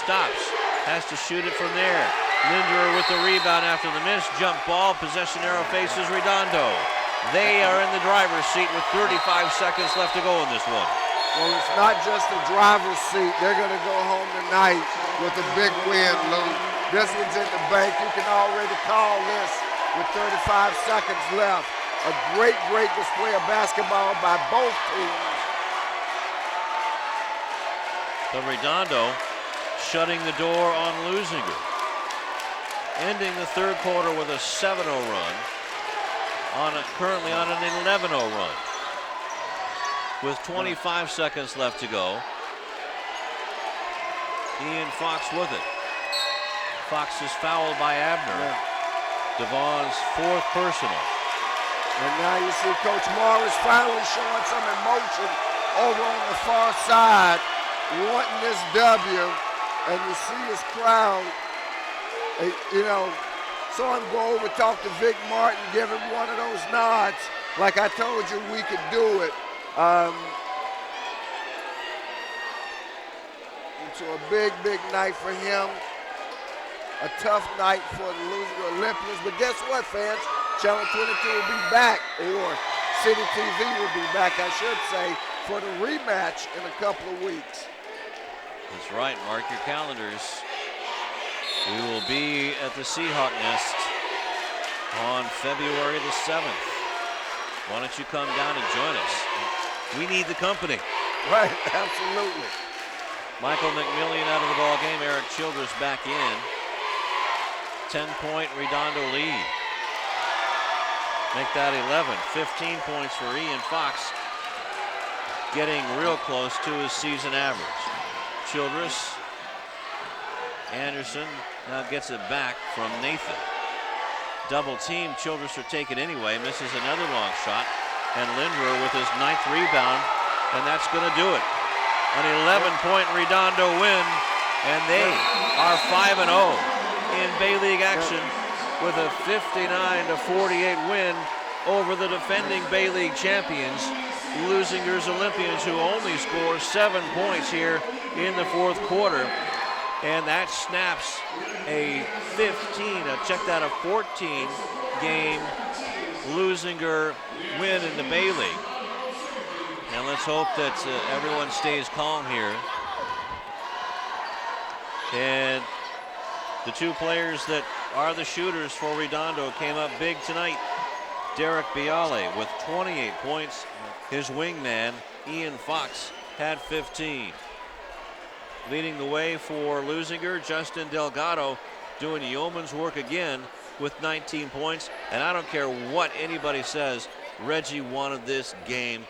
stops, has to shoot it from there. Linderer with the rebound after the miss. Jump ball, possession arrow faces Redondo. They are in the driver's seat with 35 seconds left to go in this one. Well, it's not just the driver's seat. They're going to go home tonight with a big win, Lou. This one's in the bank. You can already call this with 35 seconds left. A great, great display of basketball by both teams. But Redondo shutting the door on Leuzinger. Ending the third quarter with a 7-0 run. Currently on an 11-0 run. With 25 seconds left to go. Ian Fox with it. Fox is fouled by Abner. Devon's fourth personal. And now you see Coach Morris finally showing some emotion over on the far side, wanting this W. And you see his crowd, saw him go over, talk to Vic Martin, give him one of those nods. Like I told you, we could do it. It's a big, big night for him. A tough night for the Leuzinger Olympians. But guess what, fans? Channel 22 will be back, or CityTV will be back, I should say, for the rematch in a couple of weeks. That's right. Mark your calendars. We will be at the Seahawk Nest on February the 7th. Why don't you come down and join us? We need the company. Right, absolutely. Michael McMillian out of the ball game. Eric Childress back in. 10-point Redondo lead. Make that 11. 15 points for Ian Fox. Getting real close to his season average. Childress. Anderson now gets it back from Nathan. Double team. Childress are taken anyway. Misses another long shot. And Linderer with his 9th rebound. And that's going to do it. An 11-point Redondo win. And they are 5-0 in Bay League action with a 59-48 win over the defending Bay League champions, Leuzinger's Olympians, who only score 7 points here in the fourth quarter. And that snaps a 14-game Leuzinger win in the Bay League. And let's hope that everyone stays calm here. And the two players that are the shooters for Redondo came up big tonight. Derek Biale with 28 points. His wingman, Ian Fox, had 15. Leading the way for Leuzinger, Justin Delgado doing yeoman's work again with 19 points. And I don't care what anybody says, Reggie wanted this game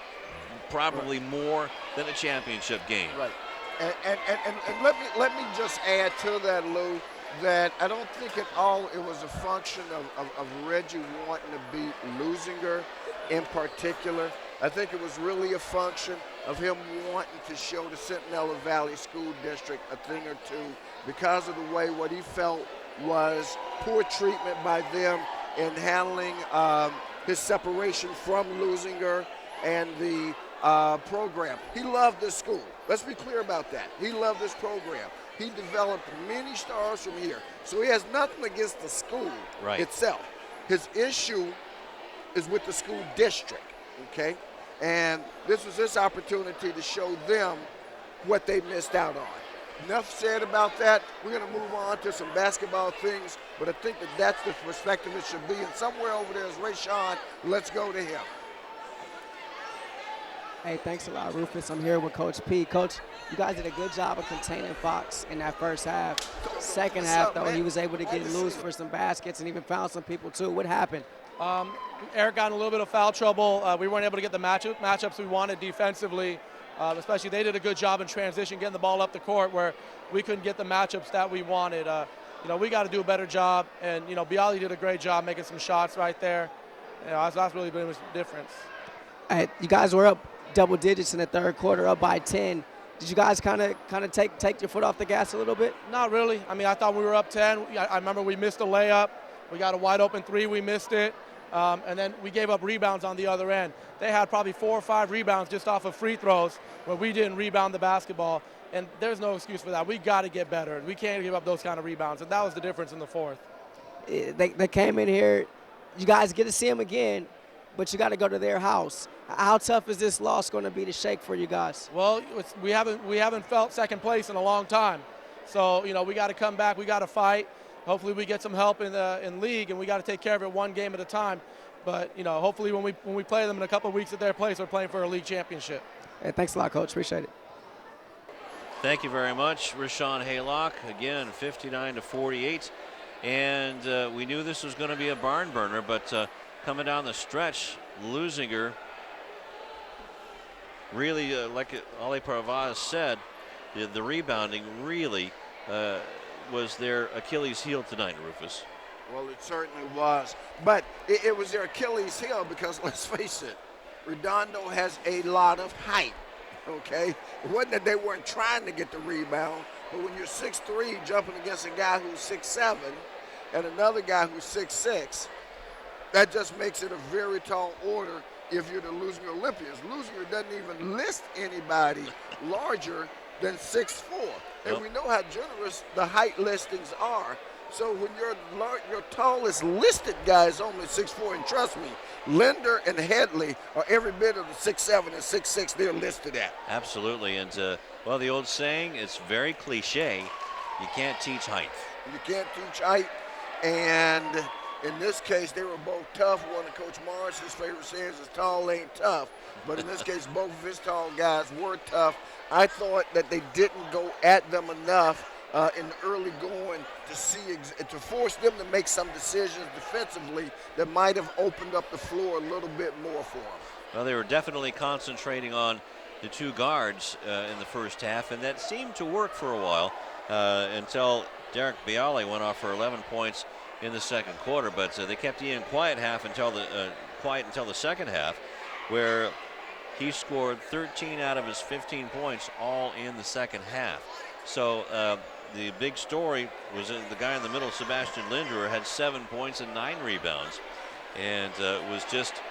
probably more than a championship game. Right. And let me just add to that, Lou, that I don't think at all it was a function of Reggie wanting to beat Leuzinger in particular. I think it was really a function of him wanting to show the Centinela Valley School District a thing or two because of the way what he felt was poor treatment by them in handling his separation from Leuzinger and the program. He loved this school. Let's be clear about that. He loved this program. He developed many stars from here. So he has nothing against the school itself. His issue is with the school district, okay? And this was his opportunity to show them what they missed out on. Enough said about that. We're going to move on to some basketball things, but I think that that's the perspective it should be. And somewhere over there is Ray Sean. Let's go to him. Hey, thanks a lot, Rufus. I'm here with Coach P. Coach, you guys did a good job of containing Fox in that first half. Second half, though, he was able to get loose for some baskets and even found some people, too. What happened? Eric got in a little bit of foul trouble. We weren't able to get the matchups we wanted defensively. Especially they did a good job in transition, getting the ball up the court where we couldn't get the matchups that we wanted. We got to do a better job. And, Bialy did a great job making some shots right there. That's really been the difference. You guys were up double digits in the third quarter, up by 10. Did you guys kind of take your foot off the gas a little bit? Not really. I thought we were up 10. I remember we missed a layup. We got a wide open three. We missed it. And then we gave up rebounds on the other end. They had probably 4 or 5 rebounds just off of free throws where we didn't rebound the basketball. And there's no excuse for that. We got to get better. We can't give up those kind of rebounds. And that was the difference in the fourth. They came in here. You guys get to see them again, but you got to go to their house. How tough is this loss going to be to shake for you guys? Well, we haven't felt second place in a long time. So, we got to come back. We got to fight. Hopefully we get some help in league, and we got to take care of it one game at a time. But, hopefully when we play them in a couple of weeks at their place, we're playing for a league championship. Hey, thanks a lot, Coach. Appreciate it. Thank you very much, Rashawn Haylock. Again, 59-48. And we knew this was going to be a barn burner, but coming down the stretch, Leuzinger really, like Ali Parvaz said, the rebounding really was their Achilles heel tonight, Rufus. Well, it certainly was. But it was their Achilles heel because, let's face it, Redondo has a lot of height, okay? It wasn't that they weren't trying to get the rebound, but when you're 6'3", jumping against a guy who's 6'7", and another guy who's 6'6", that just makes it a very tall order if you're the Leuzinger Olympians. Leuzinger doesn't even list anybody larger than 6'4". And we know how generous the height listings are. So when your tallest listed guy is only 6'4", and trust me, Linder and Headley are every bit of the 6'7" and 6'6" they're listed at. Absolutely. And, well, the old saying, it's very cliche, you can't teach height. You can't teach height. And in this case, they were both tough. One of Coach Morris's favorite sayings is tall ain't tough. But in this case, both of his tall guys were tough. I thought that they didn't go at them enough in the early going to force them to make some decisions defensively that might have opened up the floor a little bit more for them. Well, they were definitely concentrating on the two guards in the first half, and that seemed to work for a while until Derek Bialy went off for 11 points in the second quarter. But they kept Ian quiet until the second half, where he scored 13 out of his 15 points all in the second half. So the big story was the guy in the middle, Sebastian Linder, had 7 points and 9 rebounds, and was just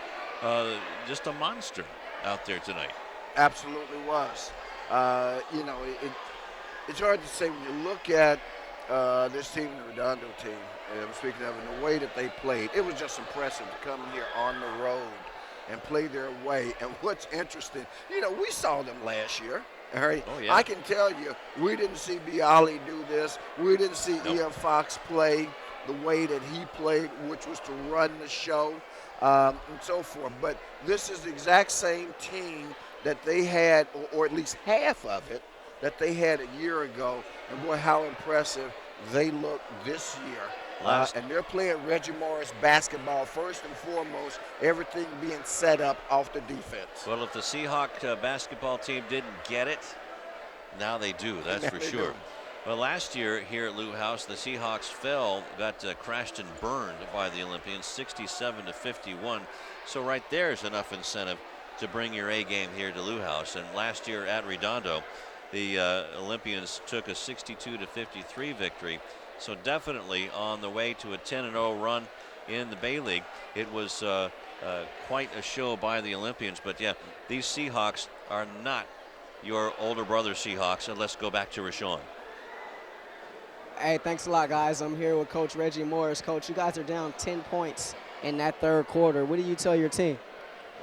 a monster out there tonight. Absolutely was. It's hard to say when you look at this team, the Redondo team, and speaking of in the way that they played, it was just impressive to come here on the road and play their way. And what's interesting, we saw them last year. All right. Oh, yeah. I can tell you, we didn't see Bialy do this. We didn't see Ian Fox play the way that he played, which was to run the show and so forth. But this is the exact same team that they had, or at least half of it, that they had a year ago. And boy, how impressive they look this year. Last- And they're playing Reggie Morris basketball first and foremost, everything being set up off the defense. Well, if the Seahawk basketball team didn't get it, now they do, that's for They sure. do. Well, last year here at Lou House, the Seahawks got crashed and burned by the Olympians, 67-51. So right there is enough incentive to bring your A game here to Lou House. And last year at Redondo, the Olympians took a 62-53 victory. So definitely on the way to a 10-0 run in the Bay League. It was quite a show by the Olympians. But yeah, these Seahawks are not your older brother Seahawks. And let's go back to Rashawn. Hey, thanks a lot, guys. I'm here with Coach Reggie Morris. Coach, you guys are down 10 points in that third quarter. What do you tell your team?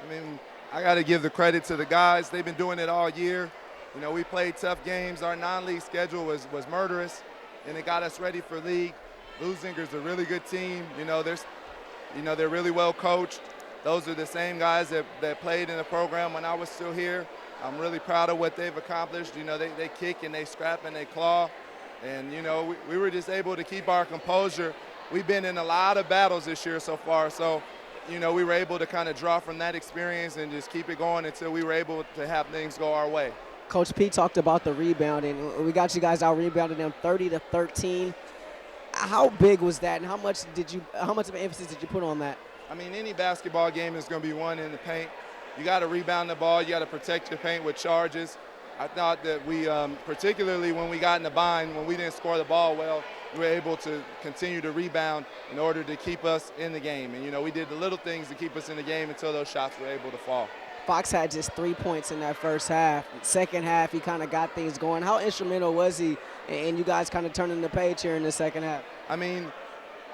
I mean, I got to give the credit to the guys. They've been doing it all year. You know, we played tough games. Our non-league schedule was murderous, and it got us ready for league. Leuzinger's a really good team. They're really well coached. Those are the same guys that played in the program when I was still here. I'm really proud of what they've accomplished. You know, they kick and they scrap and they claw. And, you know, we were just able to keep our composure. We've been in a lot of battles this year so far. So, you know, we were able to kind of draw from that experience and just keep it going until we were able to have things go our way. Coach P talked about the rebounding. We got you guys out rebounding them 30-13. How big was that, and how much of an emphasis did you put on that? I mean, any basketball game is going to be won in the paint. You got to rebound the ball. You got to protect your paint with charges. I thought that we, particularly when we got in the bind, when we didn't score the ball well, we were able to continue to rebound in order to keep us in the game. And, you know, we did the little things to keep us in the game until those shots were able to fall. Fox had just 3 points in that first half. Second half, he kind of got things going. How instrumental was he in you guys kind of turning the page here in the second half? I mean,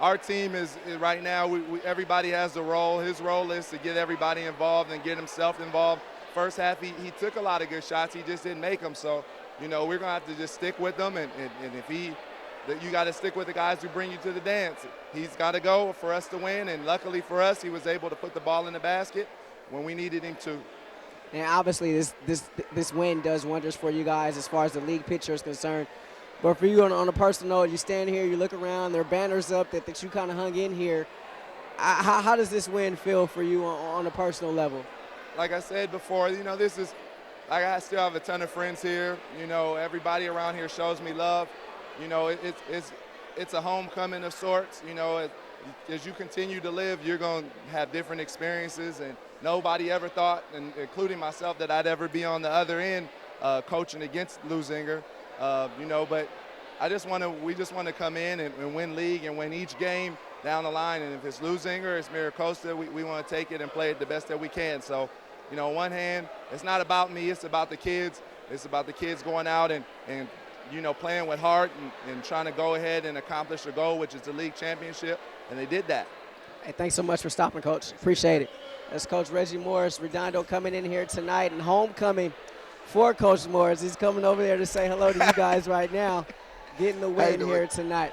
our team is right now, everybody has a role. His role is to get everybody involved and get himself involved. First half, he took a lot of good shots. He just didn't make them. So, you know, we're going to have to just stick with them. And if you got to stick with the guys who bring you to the dance. He's got to go for us to win. And luckily for us, he was able to put the ball in the basket when we needed him to. And obviously, this win does wonders for you guys as far as the league picture is concerned. But for you on a personal note, you stand here, you look around, there are banners up that you kind of hung in here. How does this win feel for you on a personal level? Like I said before, you know, I still have a ton of friends here. You know, everybody around here shows me love. You know, it's a homecoming of sorts. You know, as you continue to live, you're going to have different experiences, and nobody ever thought, and including myself, that I'd ever be on the other end coaching against Leuzinger. You know, but we just want to come in and win league and win each game down the line. And if it's Leuzinger, it's Miracosta, we want to take it and play it the best that we can. So, you know, on one hand, it's not about me, it's about the kids. It's about the kids going out and you know, playing with heart and trying to go ahead and accomplish a goal, which is the league championship, and they did that. Hey, thanks so much for stopping, Coach. Appreciate it. That's Coach Reggie Morris, Redondo, coming in here tonight, and homecoming for Coach Morris. He's coming over there to say hello to you guys right now, getting the win here tonight.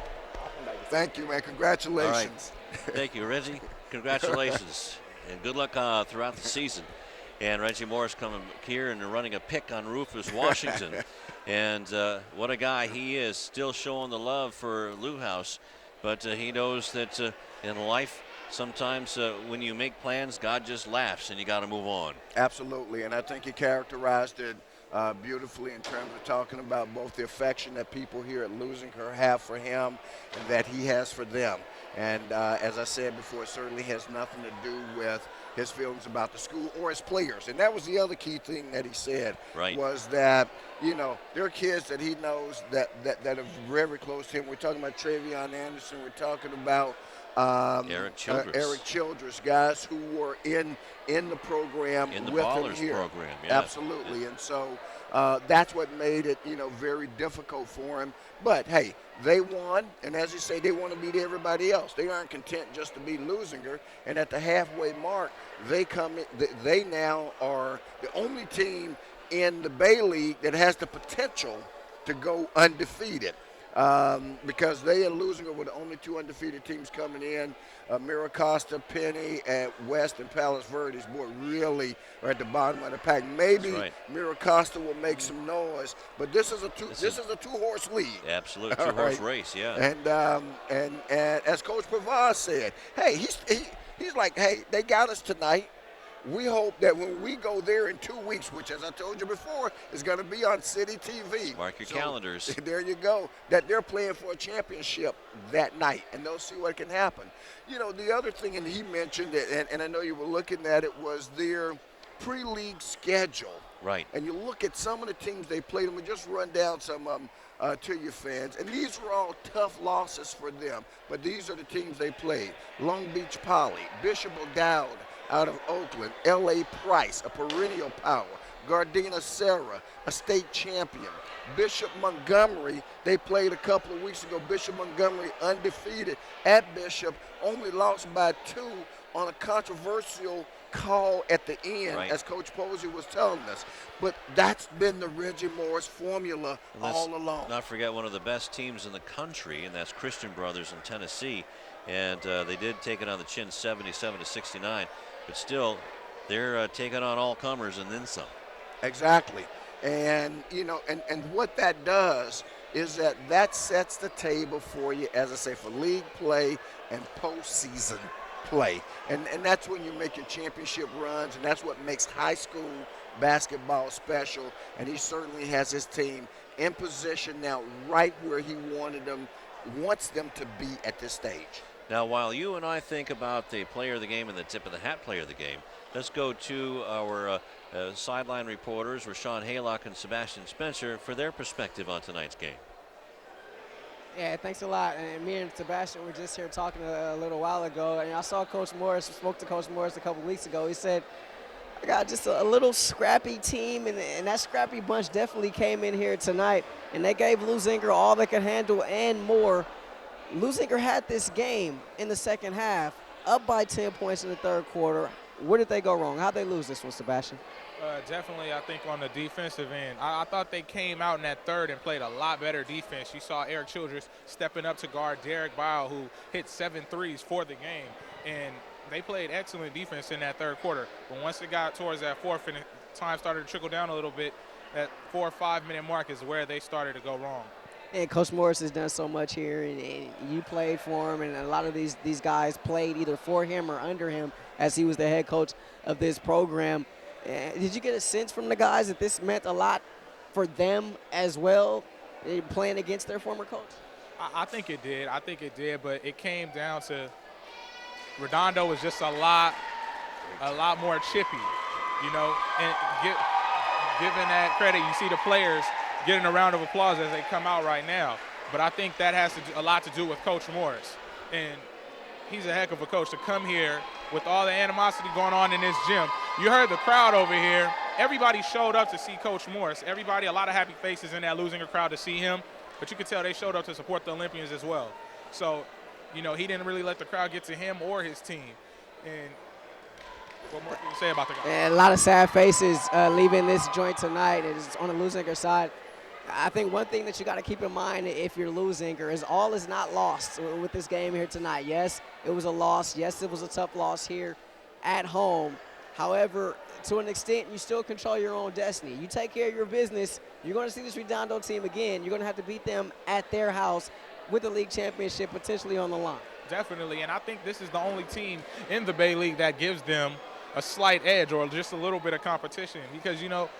Thank you, man. Congratulations. All right. Thank you, Reggie. Congratulations. And good luck throughout the season. And Reggie Morris coming here and running a pick on Rufus Washington. And what a guy he is, still showing the love for Lou House. But he knows that in life, sometimes when you make plans, God just laughs and you got to move on. Absolutely, and I think he characterized it beautifully in terms of talking about both the affection that people here at Leuzinger have for him and that he has for them. And as I said before, it certainly has nothing to do with his feelings about the school or his players. And that was the other key thing that he said, was that, you know, there are kids that he knows that are very close to him. We're talking about Travion Anderson. We're talking about Eric Childress. Eric Childress, guys who were in the program in the with Ballers him here. program. Yeah. Absolutely, yeah. And so that's what made it, you know, very difficult for him. But hey, they won, and as you say, they want to beat everybody else. They aren't content just to beat Leuzinger. And at the halfway mark, they come in. They now are the only team in the Bay League that has the potential to go undefeated. because they and Leuzinger were the only two undefeated teams coming in. Miracosta, Penny, and West and Palos Verdes, boy, really are at the bottom of the pack. Maybe right. Miracosta will make some noise, but this is a two-horse league. Absolute two-horse race, yeah. And as Coach Pavard said, hey, he's like, hey, they got us tonight. We hope that when we go there in 2 weeks, which, as I told you before, is going to be on CityTV. Mark your calendars. There you go. That they're playing for a championship that night, and they'll see what can happen. You know, the other thing, and he mentioned it, and I know you were looking at it, was their pre-league schedule. Right. And you look at some of the teams they played, and we just run down some of them to your fans. And these were all tough losses for them, but these are the teams they played. Long Beach Poly, Bishop O'Dowd, out of Oakland, L.A. Price, a perennial power, Gardena Serra, a state champion, Bishop Montgomery, they played a couple of weeks ago. Bishop Montgomery undefeated at Bishop, only lost by 2 on a controversial call at the end, as Coach Posey was telling us. But that's been the Reggie Morris formula all along. Not forget one of the best teams in the country, and that's Christian Brothers in Tennessee. And they did take it on the chin 77-69. But still, they're taking on all comers and then some. Exactly. And, you know, and what that does is that sets the table for you, as I say, for league play and postseason play. And that's when you make your championship runs, and that's what makes high school basketball special. And he certainly has his team in position now right where he wants them to be at this stage. Now, while you and I think about the player of the game and the tip of the hat player of the game, let's go to our sideline reporters, Rashawn Haylock and Sebastian Spencer, for their perspective on tonight's game. Yeah, thanks a lot. And me and Sebastian were just here talking a little while ago, and I saw Coach Morris, spoke to Coach Morris a couple weeks ago. He said, I got just a little scrappy team, and that scrappy bunch definitely came in here tonight, and they gave Leuzinger all they could handle and more. Leuzinger had this game in the second half, up by 10 points in the third quarter. Where did they go wrong? How'd they lose this one, Sebastian? Definitely, I think on the defensive end. I thought they came out in that third and played a lot better defense. You saw Eric Childress stepping up to guard Derek Bile, who hit 7 threes for the game. And they played excellent defense in that third quarter. But once it got towards that fourth and time started to trickle down a little bit, that 4 or 5 minute mark is where they started to go wrong. And Coach Morris has done so much here, and you played for him, and a lot of these guys played either for him or under him as he was the head coach of this program. Did you get a sense from the guys that this meant a lot for them as well, playing against their former coach? I think it did. I think it did, but it came down to Redondo was just a lot more chippy, you know, and given that credit, you see the players getting a round of applause as they come out right now. But I think that has a lot to do with Coach Morris. And he's a heck of a coach to come here with all the animosity going on in this gym. You heard the crowd over here. Everybody showed up to see Coach Morris. Everybody, a lot of happy faces in that Leuzinger crowd to see him. But you could tell they showed up to support the Olympians as well. So, you know, he didn't really let the crowd get to him or his team. And what more can you say about the guy? And a lot of sad faces leaving this joint tonight. It's on the Leuzinger side. I think one thing that you got to keep in mind if you're Leuzinger is all is not lost with this game here tonight. Yes, it was a loss. Yes, it was a tough loss here at home. However, to an extent, you still control your own destiny. You take care of your business, you're going to see this Redondo team again. You're going to have to beat them at their house with the league championship potentially on the line. Definitely, and I think this is the only team in the Bay League that gives them a slight edge or just a little bit of competition because, you know,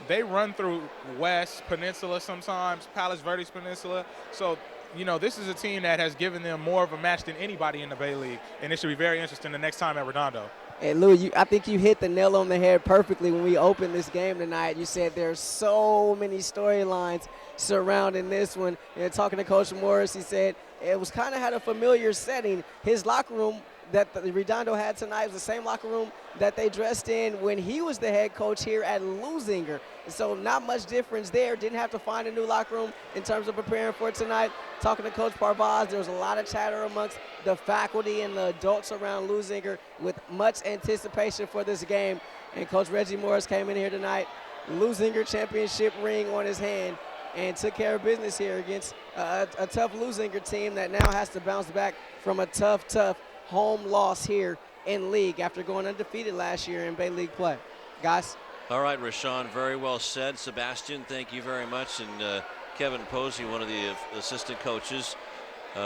they run through West Peninsula sometimes, Palos Verdes Peninsula. So, you know, this is a team that has given them more of a match than anybody in the Bay League, and it should be very interesting the next time at Redondo. Hey, Lou, I think you hit the nail on the head perfectly when we opened this game tonight. You said there's so many storylines surrounding this one. And talking to Coach Morris, he said it was kind of had a familiar setting. His locker room that the Redondo had tonight was the same locker room that they dressed in when he was the head coach here at Leuzinger. So not much difference there. Didn't have to find a new locker room in terms of preparing for tonight. Talking to Coach Parvaz, there was a lot of chatter amongst the faculty and the adults around Leuzinger with much anticipation for this game. And Coach Reggie Morris came in here tonight, Leuzinger championship ring on his hand. and took care of business here against a tough Leuzinger team that now has to bounce back from a tough home loss here in league after going undefeated last year in Bay League play. Guys? All right, Rashawn, very well said. Sebastian, thank you very much. And Kevin Posey, one of the assistant coaches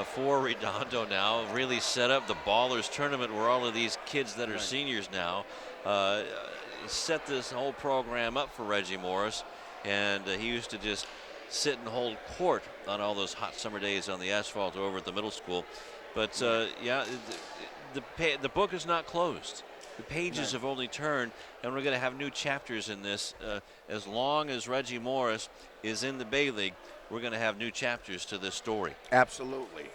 for Redondo now, really set up the Ballers tournament where all of these kids that are seniors now set this whole program up for Reggie Morris. And he used to just sit and hold court on all those hot summer days on the asphalt over at the middle school. But yeah, the book is not closed. The pages have only turned, and we're going to have new chapters in this. As long as Reggie Morris is in the Bay League, we're going to have new chapters to this story. Absolutely.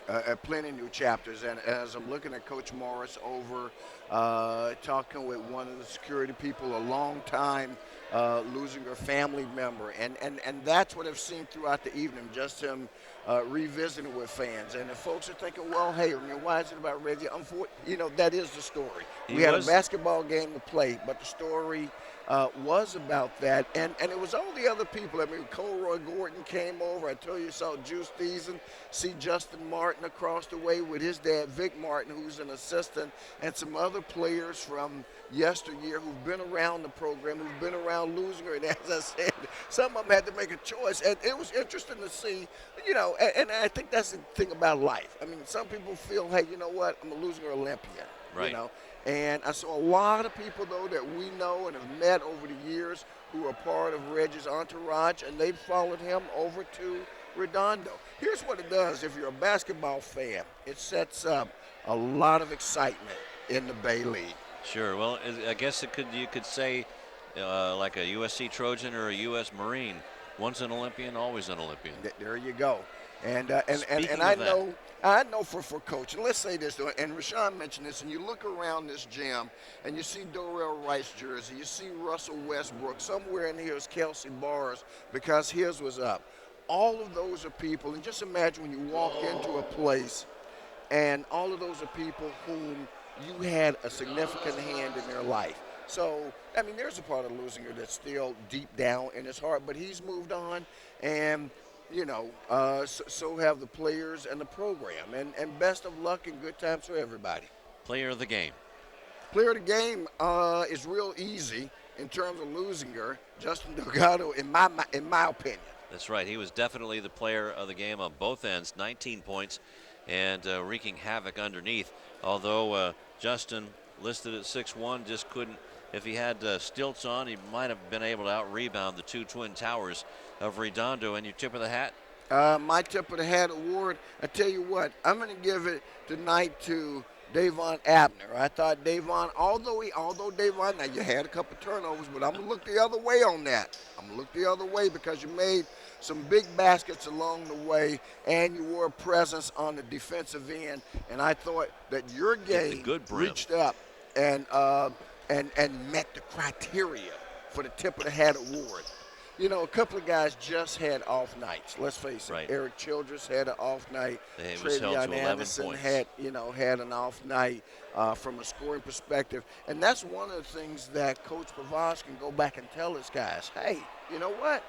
Plenty of new chapters. And as I'm looking at Coach Morris over talking with one of the security people, a long-time Leuzinger family member. And that's what I've seen throughout the evening, just him revisiting with fans. And the folks are thinking, well, hey, why is it about Reggie? That is the story. We had a basketball game to play, but the story was about that. And it was all the other people. I mean, Colroy Gordon came over. I told you, saw Juice Thiessen, see Justin Martin across the way with his dad, Vic Martin, who's an assistant, and some other players from yesteryear who've been around the program, who've been around Leuzinger. And as I said, some of them had to make a choice. And it was interesting to see, and I think that's the thing about life. I mean, some people feel, hey, you know what, I'm a Leuzinger Olympian, right. And I saw a lot of people, though, that we know and have met over the years who are part of Reggie's entourage, and they've followed him over to Redondo. Here's what it does. If you're a basketball fan, it sets up a lot of excitement in the Bay League. Sure. Well, I guess you could say like a USC Trojan or a U.S. Marine. Once an Olympian, always an Olympian. There you go. And I know for Coach, and let's say this, and Rashawn mentioned this, and you look around this gym, and you see Dorrell Rice jersey, you see Russell Westbrook, somewhere in here is Kelsey Bars, because his was up. All of those are people, and just imagine when you walk into a place, and all of those are people whom you had a significant hand in their life. So, I mean, there's a part of Leuzinger that's still deep down in his heart, but he's moved on, and so have the players and the program. And best of luck and good times for everybody. Player of the game. Player of the game is real easy in terms of Leuzinger. Justin Delgado, in my opinion. That's right. He was definitely the player of the game on both ends. 19 points and wreaking havoc underneath. Although Justin, listed at 6'1", just couldn't. If he had stilts on, he might have been able to out-rebound the two Twin Towers of Redondo. And your tip of the hat? My tip of the hat award, I tell you what, I'm going to give it tonight to Davon Abner. I thought Davon, although Davon, now you had a couple turnovers, but I'm going to look the other way on that. I'm going to look the other way because you made some big baskets along the way, and you were a presence on the defensive end. And I thought that your game reached up and met the criteria for the tip of the hat award. A couple of guys just had off nights. Let's face it. Right. Eric Childress had an off night. Trevion Anderson had an off night from a scoring perspective. And that's one of the things that Coach Pavaz can go back and tell his guys. Hey, you know what?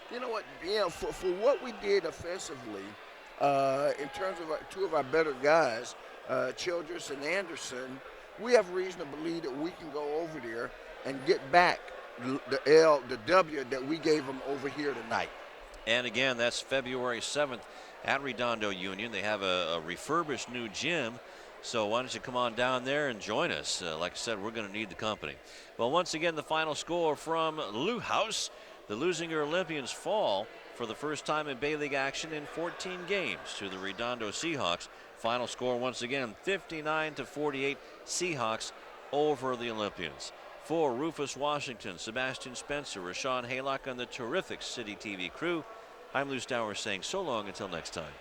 For what we did offensively, in terms of two of our better guys, Childress and Anderson, we have reason to believe that we can go over there and get back the W that we gave them over here tonight. And again, that's February 7th at Redondo Union. They have a refurbished new gym. So why don't you come on down there and join us? Like I said, we're going to need the company. Well, once again, the final score from Lou House. The Leuzinger Olympians fall for the first time in Bay League action in 14 games to the Redondo Seahawks. Final score once again, 59-48, Seahawks over the Olympians. For Rufus Washington, Sebastian Spencer, Rashawn Haylock, and the terrific City TV crew, I'm Lou Stowers saying so long until next time.